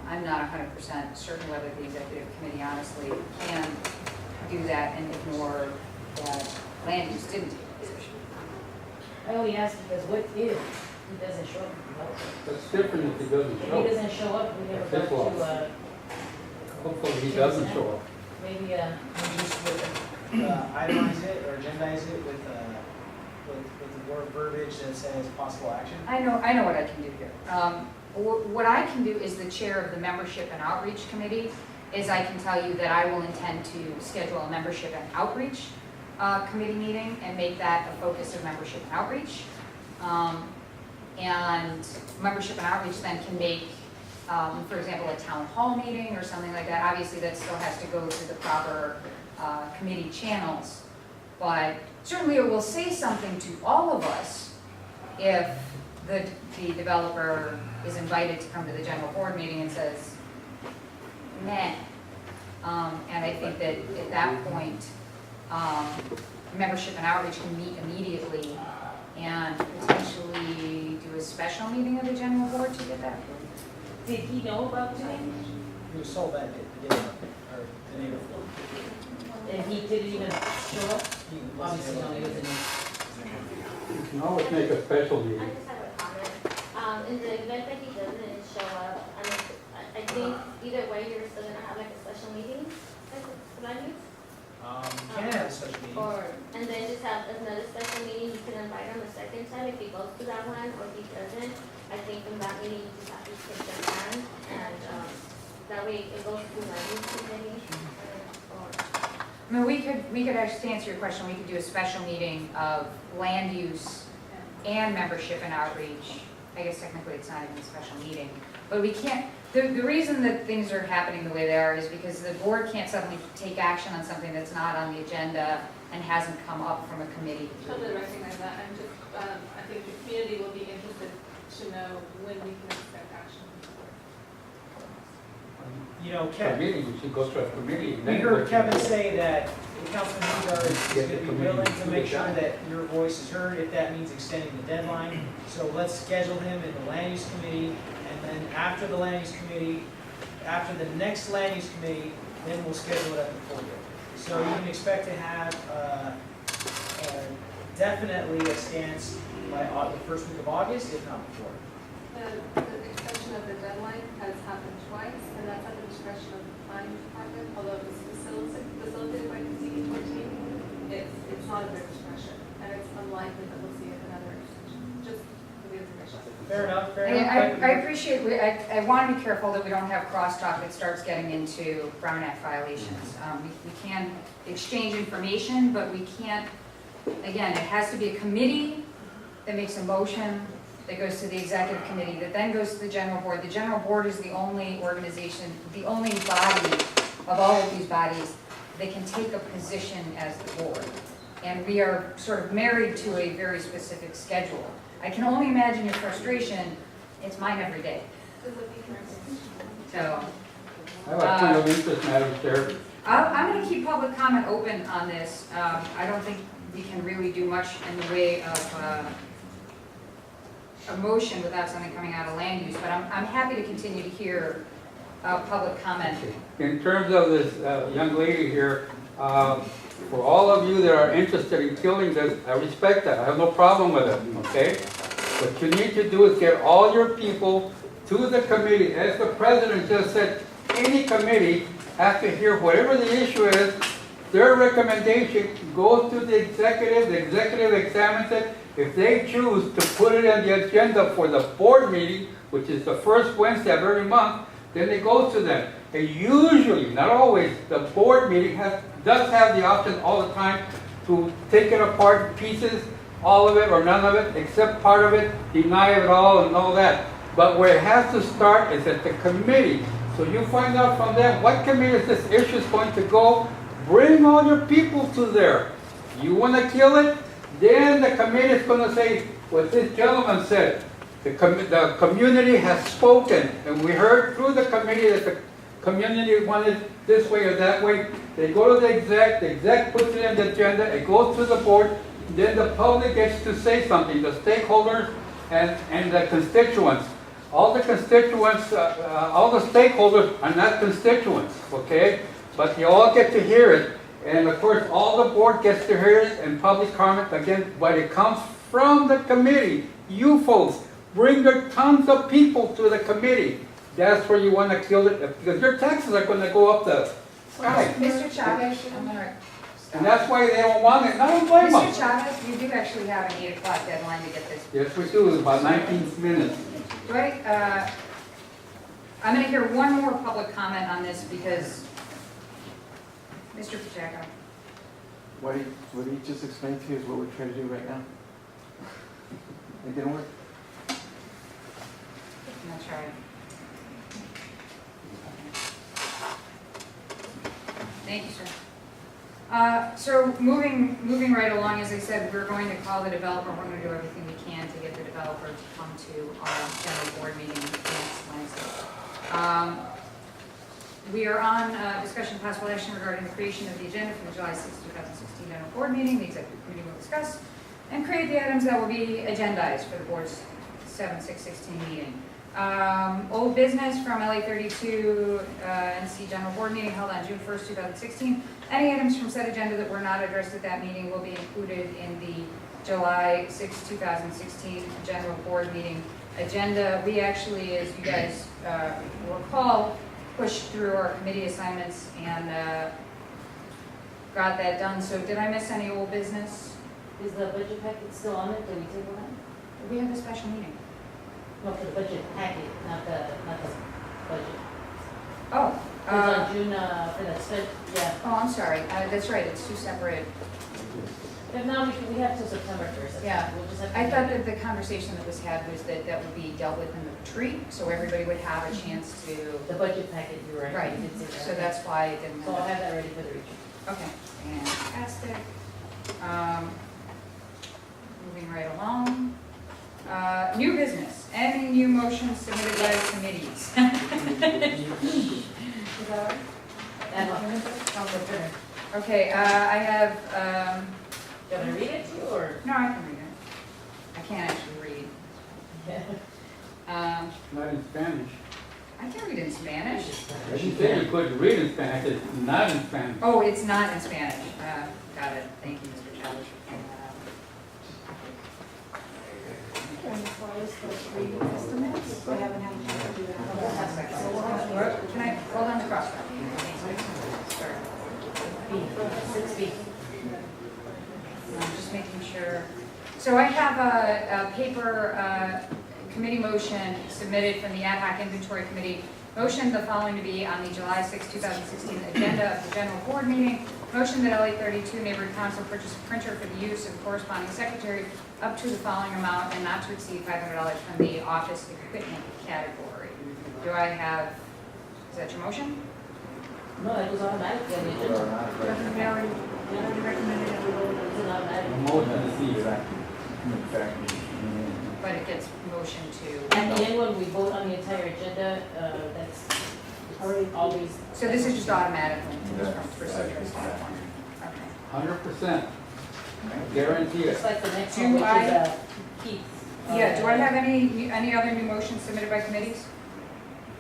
[SPEAKER 1] I'm not 100% certain whether the executive committee honestly can do that and ignore that land use didn't take a position.
[SPEAKER 2] I only ask because what if he doesn't show up?
[SPEAKER 9] That's different if he doesn't
[SPEAKER 2] If
[SPEAKER 9] show.
[SPEAKER 2] he doesn't show up, we never
[SPEAKER 9] That's
[SPEAKER 2] got
[SPEAKER 9] his
[SPEAKER 2] to,
[SPEAKER 9] Hopefully he doesn't show up.
[SPEAKER 2] maybe,
[SPEAKER 3] just itemize it or agendize it with the word verbiage that says possible action.
[SPEAKER 1] I know what I can do here. What I can do as the chair of the membership and outreach committee is I can tell you that I will intend to schedule a membership and outreach committee meeting and make that a focus of membership and outreach. And membership and outreach then can make, for example, a town hall meeting or something like that. Obviously, that still has to go through the proper committee channels. But certainly it will say something to all of us if the developer is invited to come to the general board meeting and says, meh. And I think that at that point, membership and outreach can meet immediately and potentially do a special meeting of the general board to get that approved.
[SPEAKER 2] did he know about doing?
[SPEAKER 3] He was told that the day before.
[SPEAKER 2] And he didn't even show up?
[SPEAKER 3] He
[SPEAKER 2] Obviously, no, he wasn't.
[SPEAKER 9] You can always make a special
[SPEAKER 8] I
[SPEAKER 9] meeting.
[SPEAKER 8] just have a comment. In the event that he doesn't show up, I think either way, you're still gonna have like a special meeting, like land use.
[SPEAKER 3] Can have a special meeting.
[SPEAKER 8] And then just have another special meeting, you can invite him a second time if he goes to that one, or if he doesn't. I think in that meeting, you just have to take their hand, and that way it goes through land use committee.
[SPEAKER 1] I mean, we could actually, to answer your question, we could do a special meeting of land use and membership and outreach I guess technically it's not even a special meeting, but we can't, the reason that things are happening the way they are is because the board can't suddenly take action on something that's not on the agenda and hasn't come up from a committee.
[SPEAKER 5] Totally recognize that, I'm just, I think the community will be interested to know when we can expect action.
[SPEAKER 3] You know, Kevin,
[SPEAKER 9] Committee, we should go to a committee.
[SPEAKER 3] we heard Kevin say that Councilman Hugar is going to be willing to make sure that your voice is heard, if that means extending the deadline. So let's schedule him in the land use committee, and then after the land use committee, after the next land use committee, then we'll schedule it at the full year. So you can expect to have definitely a stance by the first week of August, if not before.
[SPEAKER 5] The extension of the deadline has happened twice, and that's at the discretion of the planning department, although it was facilitated by the CD14, it's not at their discretion, and it's unlikely that we'll see another extension, just for the information.
[SPEAKER 3] Fair enough, fair
[SPEAKER 1] I
[SPEAKER 3] enough.
[SPEAKER 1] appreciate, I want to be careful that we don't have crosstalk that starts getting into Brown Act violations. We can exchange information, but we can't, again, it has to be a committee that makes a motion that goes to the executive committee, that then goes to the general board. The general board is the only organization, the only body of all of these bodies that can take a position as the board. And we are sort of married to a very specific schedule. I can only imagine your frustration. It's mine every day. So,
[SPEAKER 9] I have a point of interest, Madam Chair.
[SPEAKER 1] I'm going to keep public comment open on this. I don't think we can really do much in the way of a motion without something coming out of land use, but I'm happy to continue to hear public comment.
[SPEAKER 9] In terms of this young lady here, for all of you that are interested in killing this, I respect that. I have no problem with it, okay? What you need to do is get all your people to the committee. As the president just said, any committee has to hear whatever the issue is, their recommendation goes to the executive examines it. If they choose to put it on the agenda for the board meeting, which is the first Wednesday of every month, then it goes to them. And usually, not always, the board meeting does have the option all the time to take it apart in pieces, all of it or none of it, except part of it, deny it all and all that. But where it has to start is at the committee. So you find out from them what committee is this issue is going to go. Bring all your people to there. You want to kill it? Then the committee is going to say what this gentleman said. The community has spoken, and we heard through the committee that the community wanted this way or that way. They go to the exec puts it in the agenda, it goes to the board, then the public gets to say something, the stakeholders and the constituents. All the constituents, all the stakeholders are not constituents, okay? But you all get to hear it. And of course, all the board gets to hear it and public comment again, but it comes from the committee. You folks, bring your tons of people to the committee. That's where you want to kill it, because your taxes are going to go up the sky.
[SPEAKER 1] Mr. Chavez, I'm going to
[SPEAKER 9] And that's why they don't want it. I don't blame them.
[SPEAKER 1] Mr. Chavez, you do actually have an 8 o'clock deadline to get this.
[SPEAKER 9] Yes, we do. It's about 19 minutes.
[SPEAKER 1] Do I'm going to hear one more public comment on this because, Mr. Pacheco.
[SPEAKER 6] What he just explained to you is what we're trying to do right now. It didn't work.
[SPEAKER 1] That's right. Thank you, sir. So moving right along, as I said, we're going to call the developer. We're going to do everything we can to get the developer to come to our general board meeting next Wednesday. We are on discussion of possible action regarding the creation of the agenda for the July 6, 2016 general board meeting. The executive committee will discuss and create the items that will be agendized for the board's 7/6/16 meeting. Old business from LA 32 NC General Board meeting held on June 1st, 2016. Any items from said agenda that were not addressed at that meeting will be included in the July 6, 2016 General Board meeting agenda. We actually, as you guys will recall, pushed through our committee assignments and got that done. So did I miss any old business?
[SPEAKER 2] Is the budget packet still on it? Did we table that?
[SPEAKER 1] We have a special meeting.
[SPEAKER 2] No, for the budget packet, not the budget.
[SPEAKER 1] Oh.
[SPEAKER 2] It's on June, for the split, yeah.
[SPEAKER 1] Oh, I'm sorry. That's right. It's two separate.
[SPEAKER 2] If not, we have till September 1st.
[SPEAKER 1] Yeah.
[SPEAKER 2] We'll just have to.
[SPEAKER 1] I thought that the conversation that was had was that that would be dealt with in the retreat, so everybody would have a chance to.
[SPEAKER 2] The budget packet, you were right.
[SPEAKER 1] Right,
[SPEAKER 2] You did say that.
[SPEAKER 1] so that's why it didn't.
[SPEAKER 2] So I'll have that ready for the retreat.
[SPEAKER 1] Okay, fantastic. Moving right along. New business, any new motions submitted by committees? Is that all right? Okay, I have,
[SPEAKER 2] Do you want me to read it to you, or?
[SPEAKER 1] no, I can read it. I can't actually read.
[SPEAKER 9] Not in Spanish.
[SPEAKER 1] I can read in Spanish.
[SPEAKER 9] I didn't say you couldn't read in Spanish, it's not in Spanish.
[SPEAKER 1] Oh, it's not in Spanish. Got it. Thank you, Mr. Childish.
[SPEAKER 10] And as far as the reading estimates, I haven't had a chance to do that.
[SPEAKER 1] Can I, hold on the cross.
[SPEAKER 2] B, 6B.
[SPEAKER 1] I'm just making sure. So I have a paper committee motion submitted from the Ad hoc Inventory Committee. Motion the following to be on the July 6, 2016 agenda of the general board meeting. Motion that LA 32 Neighborhood Council purchase a printer for the use of corresponding secretary up to the following amount and not to exceed $500 from the office equipment category. Do I have, is that your motion?
[SPEAKER 2] No, that was automatically on the agenda.
[SPEAKER 1] We already recommended it, we voted.
[SPEAKER 2] It's an automatic.
[SPEAKER 9] Motion to see.
[SPEAKER 1] But it gets motion to.
[SPEAKER 2] At the end, when we vote on the entire agenda, that's always.
[SPEAKER 1] So this is just automatically, from procedure standpoint. Okay.
[SPEAKER 9] 100%. Guarantee
[SPEAKER 2] It's
[SPEAKER 9] it.
[SPEAKER 2] like the next
[SPEAKER 1] Do
[SPEAKER 2] one, which
[SPEAKER 1] I-
[SPEAKER 2] is Keith.
[SPEAKER 1] Yeah, do I have any other new motions submitted by committees?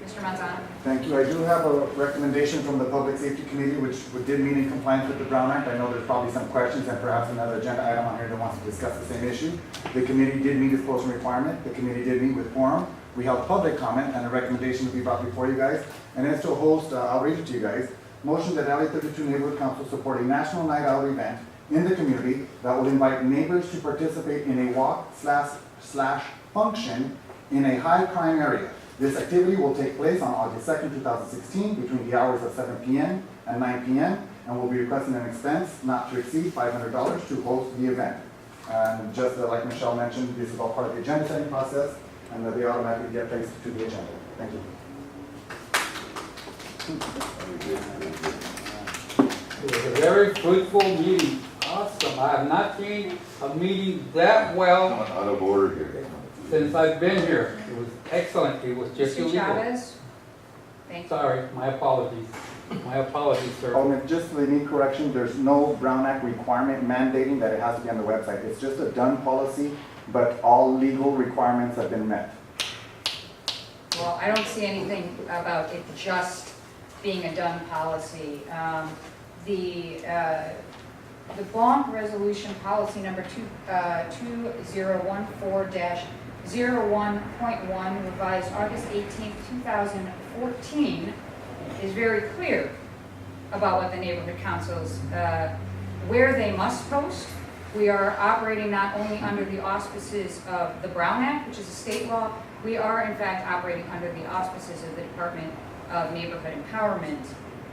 [SPEAKER 1] Mr. Manzano?
[SPEAKER 7] Thank you. I do have a recommendation from the Public Safety Committee, which did meet in compliance with the Brown Act. I know there's probably some questions and perhaps another agenda item on here that wants to discuss the same issue. The committee did meet its closing requirement. The committee did meet with quorum. We held public comment and a recommendation will be brought before you guys. And as to host, I'll read it to you guys. Motion that LA 32 Neighborhood Council support a national night out event in the community that will invite neighbors to participate in a walk/function in a high crime area. This activity will take place on August 2nd, 2016, between the hours of 7 p.m. and 9 p.m. and will be requesting an expense not to exceed $500 to host the event. And just like Michelle mentioned, this is all part of the agenda setting process, and that they automatically get placed to the agenda. Thank you.
[SPEAKER 9] It was a very fruitful meeting. Awesome. I have not seen a meeting that well
[SPEAKER 17] Out of order here.
[SPEAKER 9] since I've been here. It was excellent. It was just
[SPEAKER 1] Mr.
[SPEAKER 9] illegal.
[SPEAKER 1] Chavez? Thank you.
[SPEAKER 9] Sorry, my apologies. My apologies, sir.
[SPEAKER 7] Alderman, just for the need correction, there's no Brown Act requirement mandating that it has to be on the website. It's just a done policy, but all legal requirements have been met.
[SPEAKER 1] Well, I don't see anything about it just being a done policy. The bond resolution policy number 2014-01.1 revised August 18th, 2014 is very clear about what the neighborhood councils, where they must post. We are operating not only under the auspices of the Brown Act, which is a state law, we are in fact operating under the auspices of the Department of Neighborhood Empowerment.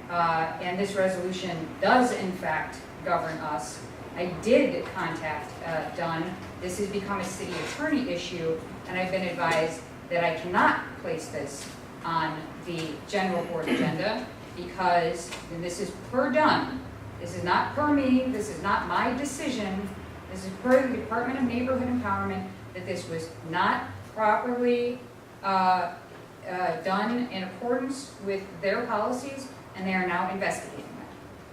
[SPEAKER 1] And this resolution does in fact govern us. I did contact Dunn. This has become a city attorney issue, and I've been advised that I cannot place this on the general board agenda because, and this is per Dunn, this is not per me, this is not my decision, this is per the Department of Neighborhood Empowerment, that this was not properly done in accordance with their policies, and they are now investigating that.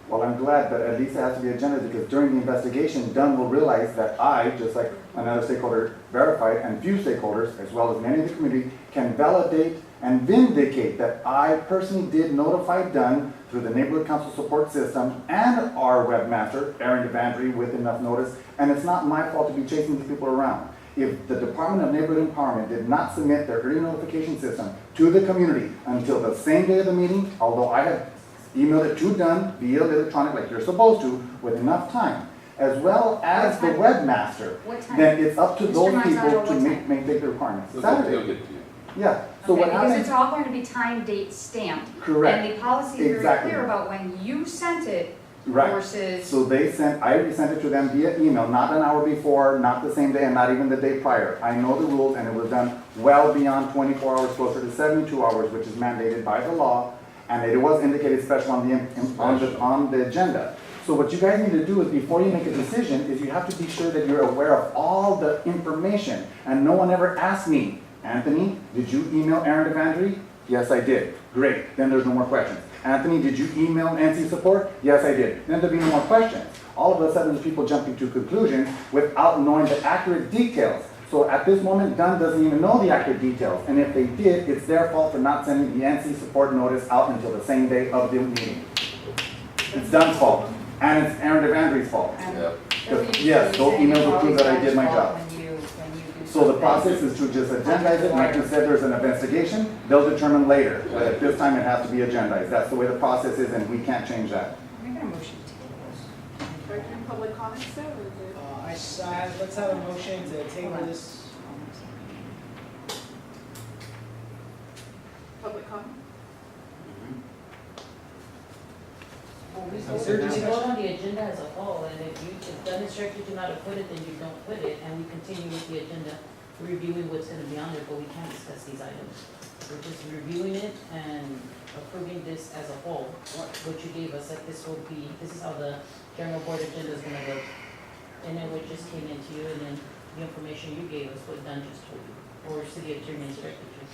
[SPEAKER 7] Well, I'm glad, but at least it has to be agenda because during the investigation, Dunn will realize that I, just like another stakeholder verified, and few stakeholders, as well as many of the community, can validate and vindicate that I personally did notify Dunn through the Neighborhood Council Support System and our webmaster, Aaron Devandry, with enough notice, and it's not my fault to be chasing these people around. If the Department of Neighborhood Empowerment did not submit their early notification system to the community until the same day of the meeting, although I had emailed it to Dunn via electronic like you're supposed to with enough time, as well as the webmaster,
[SPEAKER 1] What time?
[SPEAKER 7] then it's up to
[SPEAKER 1] Mr.
[SPEAKER 7] those
[SPEAKER 1] Manzano,
[SPEAKER 7] people to
[SPEAKER 1] what time?
[SPEAKER 7] make the requirements.
[SPEAKER 17] They'll
[SPEAKER 7] Saturday.
[SPEAKER 17] get to you.
[SPEAKER 7] Yeah, so
[SPEAKER 1] Okay,
[SPEAKER 7] what
[SPEAKER 1] because
[SPEAKER 7] happens?
[SPEAKER 1] it's all going to be time, date stamped.
[SPEAKER 7] Correct.
[SPEAKER 1] And the policy is very
[SPEAKER 7] Exactly.
[SPEAKER 1] clear about when you sent it
[SPEAKER 7] Right.
[SPEAKER 1] versus,
[SPEAKER 7] So I sent it to them via email, not an hour before, not the same day, and not even the day prior. I know the rules, and it was done well beyond 24 hours, closer to 72 hours, which is mandated by the law, and it was indicated special on the agenda. So what you guys need to do is, before you make a decision, is you have to be sure that you're aware of all the information. And no one ever asked me, Anthony, did you email Aaron Devandry? Yes, I did. Great, then there's no more questions. Anthony, did you email NC support? Yes, I did. Then there'll be no more questions. All of a sudden, there's people jumping to conclusions without knowing the accurate details. So at this moment, Dunn doesn't even know the accurate details. And if they did, it's their fault for not sending the NC support notice out until the same day of the meeting. It's Dunn's fault. And it's Aaron Devandry's fault. Yes, those emails will prove that I did my job. So the process is to just agendize it, like you said, there's an investigation, they'll determine later, but at this time it has to be agendized. That's the way the process is, and we can't change that.
[SPEAKER 1] make a motion to table this.
[SPEAKER 10] Are there public comments there, or is it?
[SPEAKER 3] Let's have a motion to table this.
[SPEAKER 10] Public comment?
[SPEAKER 2] Well, we
[SPEAKER 3] Is
[SPEAKER 2] vote
[SPEAKER 3] there
[SPEAKER 2] we
[SPEAKER 3] discussion?
[SPEAKER 2] vote on the agenda as a whole, and if done instructed you not to put it, then you don't put it, and we continue with the agenda, reviewing what's gonna be on there, but we can't discuss these items. We're just reviewing it and approving this as a whole, what you gave us, that this is how the general board agenda is gonna look. And then what just came into you, and then the information you gave us, what Dunn just told you, or city attorney instructed you.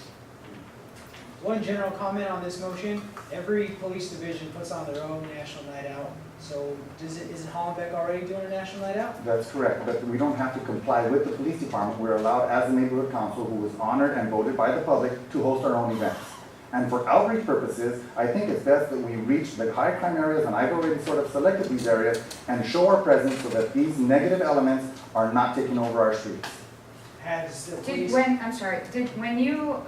[SPEAKER 3] One general comment on this motion, every police division puts on their own national night out. So isn't Hollenbeck already doing a national night out?
[SPEAKER 7] That's correct, but we don't have to comply with the police department. We're allowed, as a neighborhood council who was honored and voted by the public, to host our own events. And for outreach purposes, I think it's best that we reach the high crime areas, and I've already sort of selected these areas, and show our presence so that these negative elements are not taking over our streets.
[SPEAKER 3] Has the police?
[SPEAKER 1] When you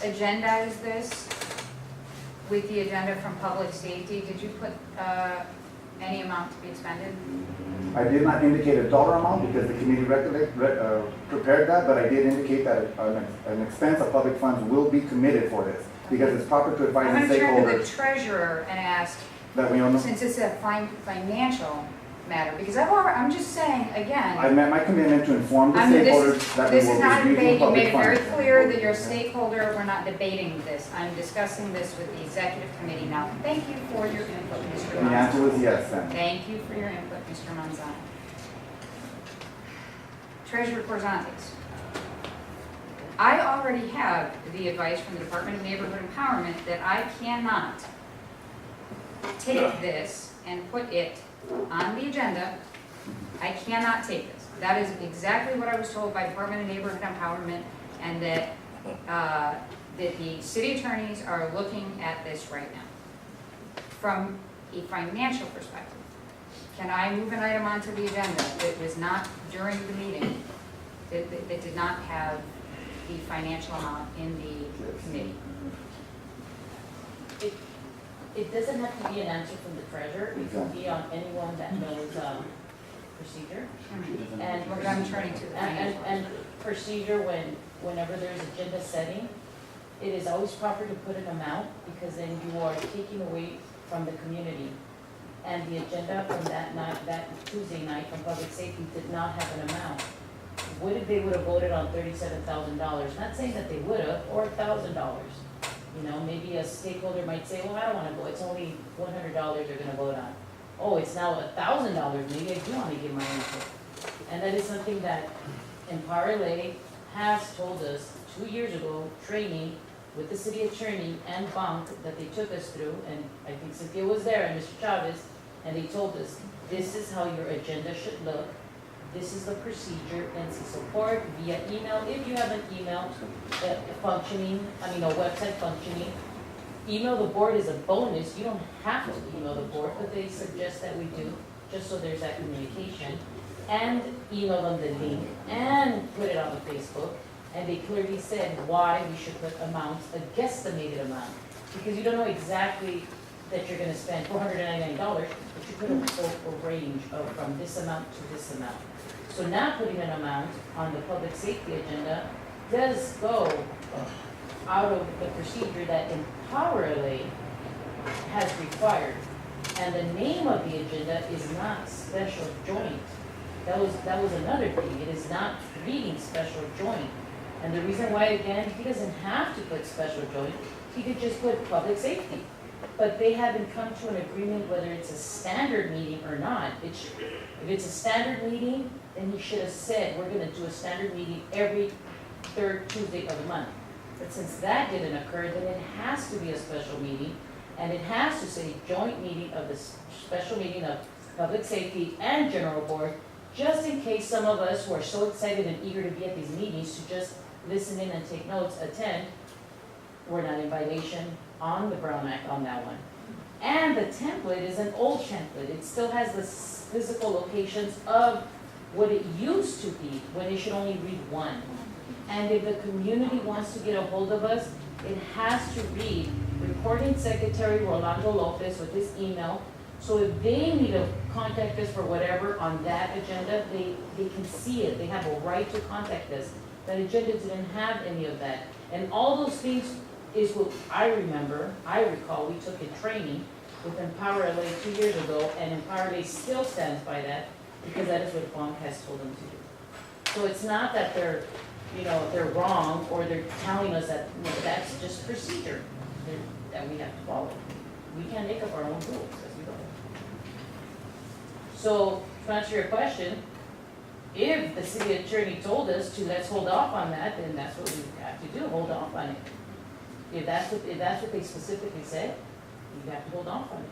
[SPEAKER 1] agendize this with the agenda from public safety, did you put any amount to be expended?
[SPEAKER 7] I did not indicate a dollar amount because the committee prepared that, but I did indicate that an expense of public funds will be committed for this, because it's proper to advise
[SPEAKER 1] I'm
[SPEAKER 7] the
[SPEAKER 1] going to turn to the
[SPEAKER 7] stakeholders
[SPEAKER 1] treasurer and ask,
[SPEAKER 7] that we own them.
[SPEAKER 1] since it's a financial matter, because I'm just saying, again,
[SPEAKER 7] I met my commitment to inform the stakeholders that we
[SPEAKER 1] this
[SPEAKER 7] will
[SPEAKER 1] is not a
[SPEAKER 7] be
[SPEAKER 1] debate,
[SPEAKER 7] using
[SPEAKER 1] you made
[SPEAKER 7] public
[SPEAKER 1] it very
[SPEAKER 7] funds.
[SPEAKER 1] clear that you're a stakeholder, we're not debating this. I'm discussing this with the executive committee now. Thank you for your input, Mr.
[SPEAKER 7] And the answer
[SPEAKER 1] Manzano.
[SPEAKER 7] was yes then.
[SPEAKER 1] Thank you for your input, Mr. Manzano. Treasurer Corzantes. I already have the advice from the Department of Neighborhood Empowerment that I cannot take this and put it on the agenda. I cannot take this. That is exactly what I was told by Department of Neighborhood Empowerment, and that the city attorneys are looking at this right now. From a financial perspective, can I move an item onto the agenda that was not during the meeting, that did not have the financial amount in the committee?
[SPEAKER 2] It doesn't have to be an answer from the treasurer, it can be on anyone that knows procedure. And
[SPEAKER 1] I'm turning to the finance.
[SPEAKER 2] And procedure whenever there's agenda setting, it is always proper to put an amount, because then you are taking away from the community. And the agenda from that night, that Tuesday night from public safety did not have an amount. What if they would have voted on $37,000? Not saying that they would have, or $1,000. You know, maybe a stakeholder might say, well, I don't want to vote, it's only $100 they're going to vote on. Oh, it's now $1,000, maybe I do want to give my input. And that is something that Empower LA has told us 2 years ago, training with the city attorney and bank that they took us through, and I think Cynthia was there and Mr. Chavez, and they told us, this is how your agenda should look. This is the procedure, NC support via email. If you have an email a website functioning, email the board is a bonus. You don't have to email the board, but they suggest that we do, just so there's that communication. And email them the link and put it on the Facebook. And they clearly said why we should put amounts, a guesstimated amount. Because you don't know exactly that you're gonna spend $499, but you put a range of from this amount to this amount. So now putting an amount on the public safety agenda does go out of the procedure that Empower LA has required. And the name of the agenda is not special joint. That was another thing. It is not reading special joint. And the reason why, again, he doesn't have to put special joint, he could just put public safety. But they haven't come to an agreement whether it's a standard meeting or not. If it's a standard meeting, then he should have said, we're gonna do a standard meeting every third Tuesday of the month. But since that didn't occur, then it has to be a special meeting, and it has to say joint meeting of the special meeting of public safety and general board, just in case some of us who are so excited and eager to be at these meetings to just listen in and take notes, attend, we're not in violation on the Brown Act on that one. And the template is an old template. It still has the physical locations of what it used to be, when it should only read one. And if the community wants to get a hold of us, it has to read Recording Secretary Rolando Lopez with his email. So if they need to contact us for whatever on that agenda, they can see it. They have a right to contact us. That agenda didn't have any of that. And all those things is what I recall, we took in training with Empower LA 2 years ago, and Empower LA still stands by that, because that is what Bonk has told them to do. So it's not that they're wrong, or they're telling us that, that's just procedure that we have to follow. We can't make up our own rules as we go. So, to answer your question, if the city attorney told us to, let's hold off on that, then that's what we have to do, hold off on it. If that's what they specifically said, you have to hold off on it,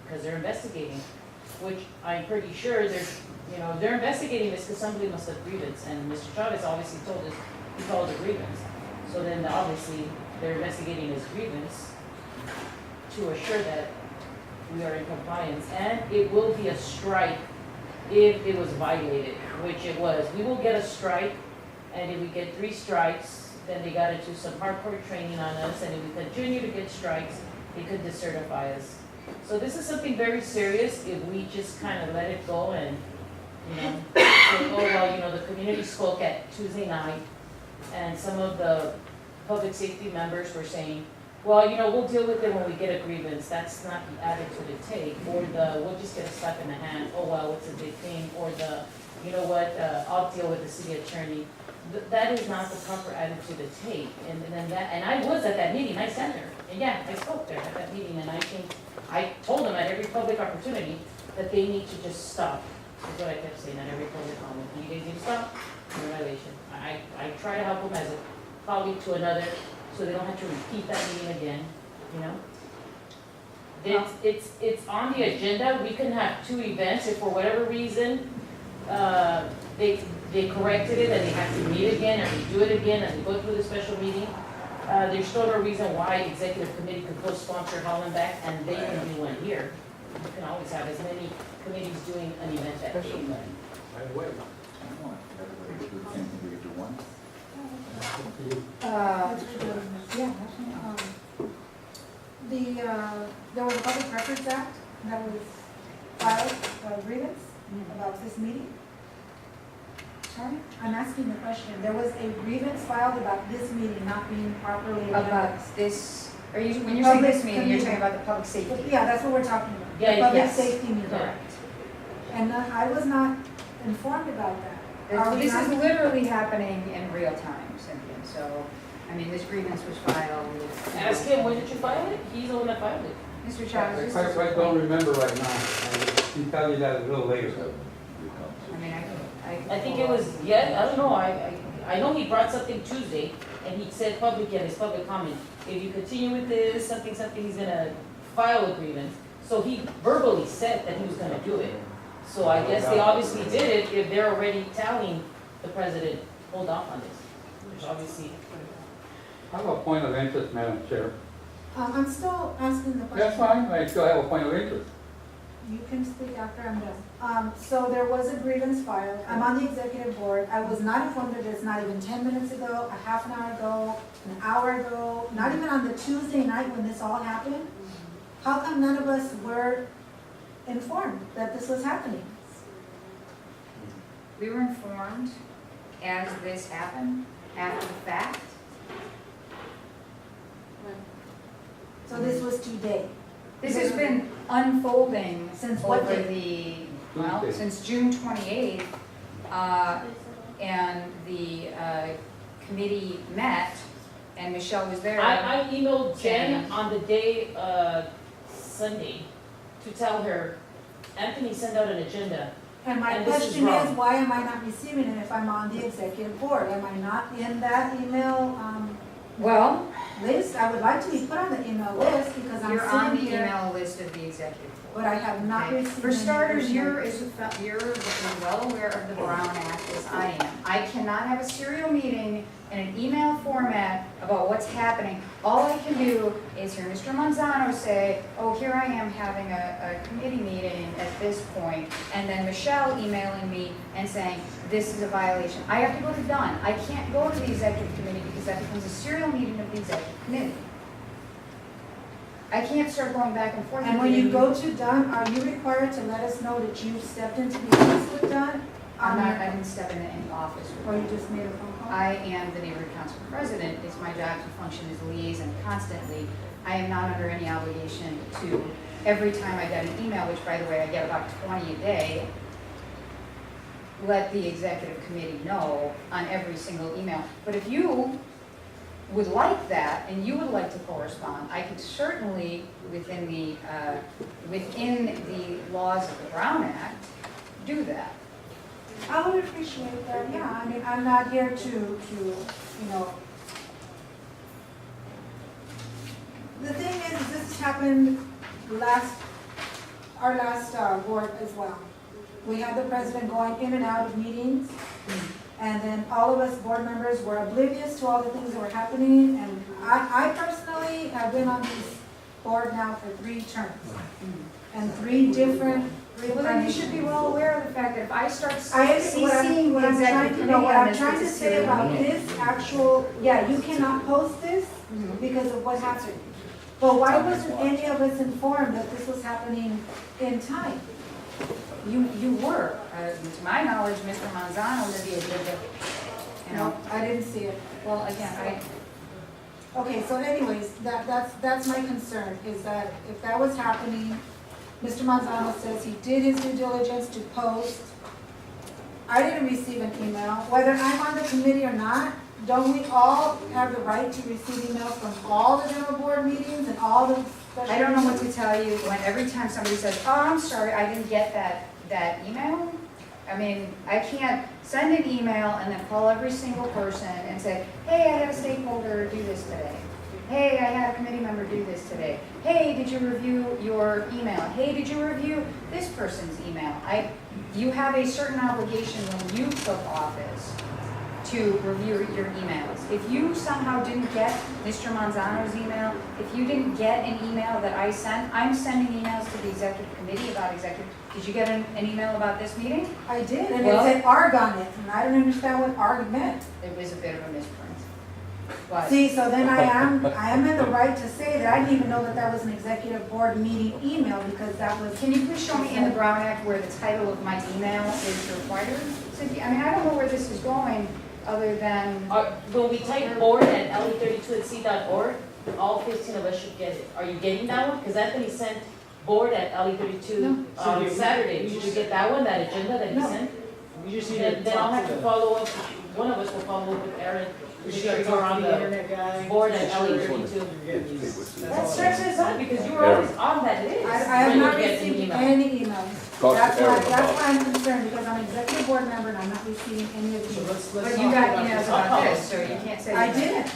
[SPEAKER 2] because they're investigating, which I'm pretty sure they're investigating this because somebody must have grievance, and Mr. Chavez obviously told us he called a grievance. So then obviously they're investigating his grievance to assure that we are in compliance, and it will be a strike if it was violated, which it was. We will get a strike, and if we get 3 strikes, then they gotta do some hardcore training on us, and if we continue to get strikes, they could decertify us. So this is something very serious if we just kind of let it go and, say, oh, well, the community spoke at Tuesday night, and some of the public safety members were saying, well, we'll deal with it when we get a grievance. That's not the attitude to take, or we'll just get a slap in the hand, oh, well, it's a big thing, or I'll deal with the city attorney. That is not the proper attitude to take, and I was at that meeting, I sat there, and yeah, I spoke there at that meeting, and I told them at every public opportunity that they need to just stop. That's what I kept saying at every public comment. You guys need to stop, you're in violation. I try to help them as a colleague to another, so they don't have to repeat that meeting again, It's on the agenda. We can have 2 events if for whatever reason, they corrected it and they have to meet again and redo it again and go through the special meeting. There's still no reason why executive committee could co-sponsor Hollenbeck and they can do one here. You can always have as many committees doing an event that day.
[SPEAKER 10] There was a Public Records Act that was filed, a grievance about this meeting. Sorry, I'm asking the question. There was a grievance filed about this meeting not being properly
[SPEAKER 1] About
[SPEAKER 10] agendized.
[SPEAKER 1] this, when you're saying this meeting, you're talking about the public safety.
[SPEAKER 10] Yeah, that's what we're talking about.
[SPEAKER 2] Yeah,
[SPEAKER 10] The public
[SPEAKER 1] yes.
[SPEAKER 10] safety meeting.
[SPEAKER 1] Correct.
[SPEAKER 10] And I was not informed about that. Are we
[SPEAKER 1] This is
[SPEAKER 10] not-
[SPEAKER 1] literally happening in real time, Cynthia, so, this grievance was filed.
[SPEAKER 2] Ask him, when did you file it? He's the one that filed it.
[SPEAKER 1] Mr. Chavez, this is.
[SPEAKER 9] I don't remember right now. I can tell you that a little later.
[SPEAKER 2] I think it was, I don't know, I know he brought something Tuesday, and he said public in his public comment, if you continue with this, something, he's gonna file a grievance. So he verbally said that he was gonna do it. So I guess they obviously did it if they're already telling the president, hold off on this. Which obviously.
[SPEAKER 9] I have a point of interest, Madam Chair.
[SPEAKER 10] I'm still asking the question.
[SPEAKER 9] That's fine, I still have a point of interest.
[SPEAKER 10] You can speak after I'm done. So there was a grievance filed. I'm on the executive board. I was not informed of this, not even 10 minutes ago, a half an hour ago, an hour ago, not even on the Tuesday night when this all happened. How come none of us were informed that this was happening?
[SPEAKER 1] We were informed as this happened, after the fact.
[SPEAKER 10] So this was today.
[SPEAKER 1] This has been unfolding
[SPEAKER 10] Since what
[SPEAKER 1] over
[SPEAKER 10] date?
[SPEAKER 1] since June 28th, and the committee met, and Michelle was there.
[SPEAKER 2] I emailed Jen on the day, Sunday, to tell her, Anthony sent out an agenda.
[SPEAKER 10] And my
[SPEAKER 2] And this is
[SPEAKER 10] question
[SPEAKER 2] wrong.
[SPEAKER 10] is, why am I not receiving it if I'm on the executive board? Am I not in that email
[SPEAKER 1] Well,
[SPEAKER 10] list? I would like to be put on the email list because I'm
[SPEAKER 1] you're on the
[SPEAKER 10] sitting here,
[SPEAKER 1] email list of the executive board.
[SPEAKER 10] but I have not
[SPEAKER 1] Okay.
[SPEAKER 10] received.
[SPEAKER 1] For
[SPEAKER 10] any
[SPEAKER 1] starters,
[SPEAKER 10] additional-
[SPEAKER 1] you're as well aware of the Brown Act as I am. I cannot have a serial meeting in an email format about what's happening. All I can do is hear Mr. Manzano say, oh, here I am having a committee meeting at this point, and then Michelle emailing me and saying, this is a violation. I have to go to Dunn. I can't go to the executive committee because that becomes a serial meeting of the executive committee. I can't start going back and forth.
[SPEAKER 10] And when you go to Dunn, are you required to let us know that you've stepped into the office with Dunn?
[SPEAKER 1] I didn't step into any office.
[SPEAKER 10] Or you just made a phone call?
[SPEAKER 1] I am the neighborhood council president. It's my job to function as liaison constantly. I am not under any obligation to, every time I get an email, which by the way, I get about 20 a day, let the executive committee know on every single email. But if you would like that and you would like to correspond, I could certainly, within the laws of the Brown Act, do that.
[SPEAKER 10] I would appreciate that, yeah. I mean, I'm not here to, you know. The thing is, this happened our last board as well. We had the president going in and out of meetings, and then all of us board members were oblivious to all the things that were happening, and I personally have been on this board now for 3 terms, and 3 different.
[SPEAKER 1] Well, then you should be well aware of the fact that if I start
[SPEAKER 10] I
[SPEAKER 1] CCing
[SPEAKER 10] what
[SPEAKER 1] the
[SPEAKER 10] I'm trying
[SPEAKER 1] executive
[SPEAKER 10] to know,
[SPEAKER 1] committee
[SPEAKER 10] what
[SPEAKER 1] on
[SPEAKER 10] I'm
[SPEAKER 1] this,
[SPEAKER 10] trying
[SPEAKER 1] it's
[SPEAKER 10] to
[SPEAKER 1] a
[SPEAKER 10] say
[SPEAKER 1] serial
[SPEAKER 10] about
[SPEAKER 1] meeting.
[SPEAKER 10] this actual, yeah, you cannot post this because of what happened. But why wasn't any of us informed that this was happening in time?
[SPEAKER 1] You were, to my knowledge, Mr. Manzano did the agenda, you know.
[SPEAKER 10] I didn't see it.
[SPEAKER 1] Well, again,
[SPEAKER 10] Okay, so anyways, that's my concern, is that if that was happening, Mr. Manzano says he did his due diligence to post. I didn't receive an email, whether I'm on the committee or not. Don't we all have the right to receive emails from all the general board meetings and all the special?
[SPEAKER 1] I don't know what to tell you when every time somebody says, oh, I'm sorry, I didn't get that email. I mean, I can't send an email and then call every single person and say, hey, I had a stakeholder do this today. Hey, I had a committee member do this today. Hey, did you review your email? Hey, did you review this person's email? You have a certain obligation when you took office to review your emails. If you somehow didn't get Mr. Manzano's email, if you didn't get an email that I sent, I'm sending emails to the executive committee about executive. Did you get an email about this meeting?
[SPEAKER 10] I did, and
[SPEAKER 1] Well-
[SPEAKER 10] it said ARG on it, and I don't understand what ARG meant.
[SPEAKER 1] It was a bit of a misprint. But
[SPEAKER 10] See, so then I am in the right to say that I didn't even know that was an executive board meeting email because that was.
[SPEAKER 1] Can you please show me in the Brown Act where the title of my email is required? Cynthia, I mean, I don't know where this is going other than,
[SPEAKER 2] When we type board at le32@c.org, all 15 of us should get it. Are you getting that one? Because Anthony sent board at le32 on Saturday. Did you get that one, that agenda that he
[SPEAKER 10] No.
[SPEAKER 2] sent?
[SPEAKER 3] You just need to
[SPEAKER 2] Then I'll
[SPEAKER 3] talk
[SPEAKER 2] have
[SPEAKER 3] to
[SPEAKER 2] to
[SPEAKER 3] the,
[SPEAKER 2] follow up, one of us will follow up with Aaron.
[SPEAKER 3] you
[SPEAKER 2] Make
[SPEAKER 3] just
[SPEAKER 2] sure
[SPEAKER 3] gotta
[SPEAKER 2] you're
[SPEAKER 3] talk
[SPEAKER 2] on
[SPEAKER 3] to the
[SPEAKER 2] the
[SPEAKER 3] internet guy.
[SPEAKER 2] board at
[SPEAKER 3] Make sure
[SPEAKER 2] LE32.
[SPEAKER 3] you're getting these.
[SPEAKER 2] That
[SPEAKER 3] That's all.
[SPEAKER 2] stresses out because you were always on that list.
[SPEAKER 10] I have
[SPEAKER 2] when
[SPEAKER 10] not
[SPEAKER 2] you get an
[SPEAKER 10] received
[SPEAKER 2] email.
[SPEAKER 10] any emails.
[SPEAKER 17] Talk to
[SPEAKER 10] That's
[SPEAKER 17] Aaron
[SPEAKER 10] why
[SPEAKER 17] about
[SPEAKER 10] I'm concerned, because I'm an executive board member and I'm not receiving any of
[SPEAKER 3] So
[SPEAKER 10] these.
[SPEAKER 3] let's
[SPEAKER 1] but
[SPEAKER 3] talk
[SPEAKER 1] you got
[SPEAKER 3] about
[SPEAKER 1] emails
[SPEAKER 3] this.
[SPEAKER 1] about this, so you can't say.
[SPEAKER 10] I
[SPEAKER 1] you-
[SPEAKER 10] didn't.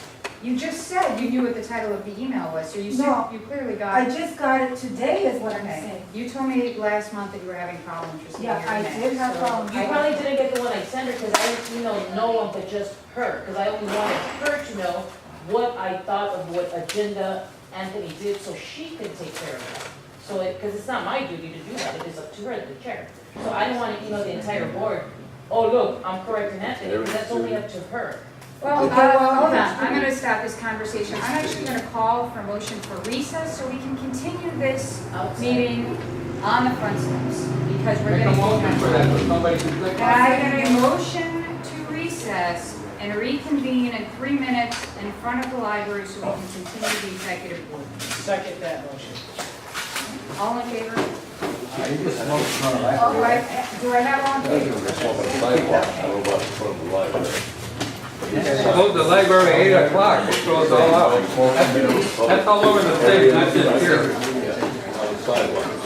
[SPEAKER 1] You just said you knew what the title of the email was, so you
[SPEAKER 10] No.
[SPEAKER 1] you clearly got.
[SPEAKER 10] I just got it today is what I'm
[SPEAKER 1] Okay.
[SPEAKER 10] saying.
[SPEAKER 1] You told me last month that you were having problems receiving your
[SPEAKER 10] Yeah, I
[SPEAKER 1] email.
[SPEAKER 10] did have
[SPEAKER 1] so
[SPEAKER 10] problems.
[SPEAKER 2] You probably didn't get the one I sent her because I didn't email no one but just her. Because I only wanted her to know what I thought of what agenda Anthony did so she could take care of that. So because it's not my duty to do that, it is up to her, the chair. So I didn't want to email the entire board, oh, look, I'm correcting Anthony, because that's only up to her.
[SPEAKER 1] Well,
[SPEAKER 10] Okay, well,
[SPEAKER 1] hold on,
[SPEAKER 10] that's-
[SPEAKER 1] I'm gonna stop this conversation. I'm actually gonna call for motion for recess so we can continue this meeting on the front steps, because we're
[SPEAKER 11] Make a
[SPEAKER 1] getting.
[SPEAKER 11] motion for that, so somebody can click.
[SPEAKER 1] Can I get a motion to recess and reconvene in 3 minutes in front of the library so we can continue the executive board?
[SPEAKER 3] Second that motion.
[SPEAKER 1] All in favor?
[SPEAKER 17] Sidewalk,
[SPEAKER 1] Do I have all in favor?
[SPEAKER 17] I don't know about in front of the library.
[SPEAKER 9] Close the library at 8 o'clock, we'll throw us all out. That's all over the state, not just here.
[SPEAKER 17] Yeah, on the sidewalk.